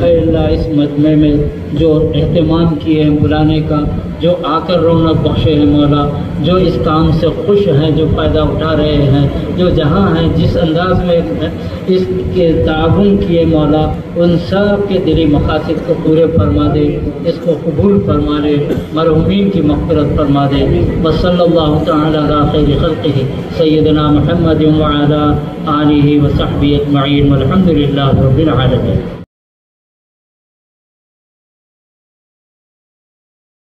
Speaker 1: اے اللہ اس مجمع میں جو اہتمام کیے ہیں بلانے کا، جو آ کر رونق بخشے ہیں مولا، جو اس کام سے خوش ہیں، جو فائدہ اٹھا رہے ہیں، جو جہاں ہیں جس انداز میں اس کے تعاون کیے مولا، ان سب کے دلی مقاصد کو پورے فرما دے، اس کو قبول فرما دے، مرحومین کی مغفرت فرما دے۔ وصلی اللہ تعالی علی خیر خلقہ سیدنا محمد وعلی آلہ وصحبہ اجمعین والحمد للہ رب العالمین۔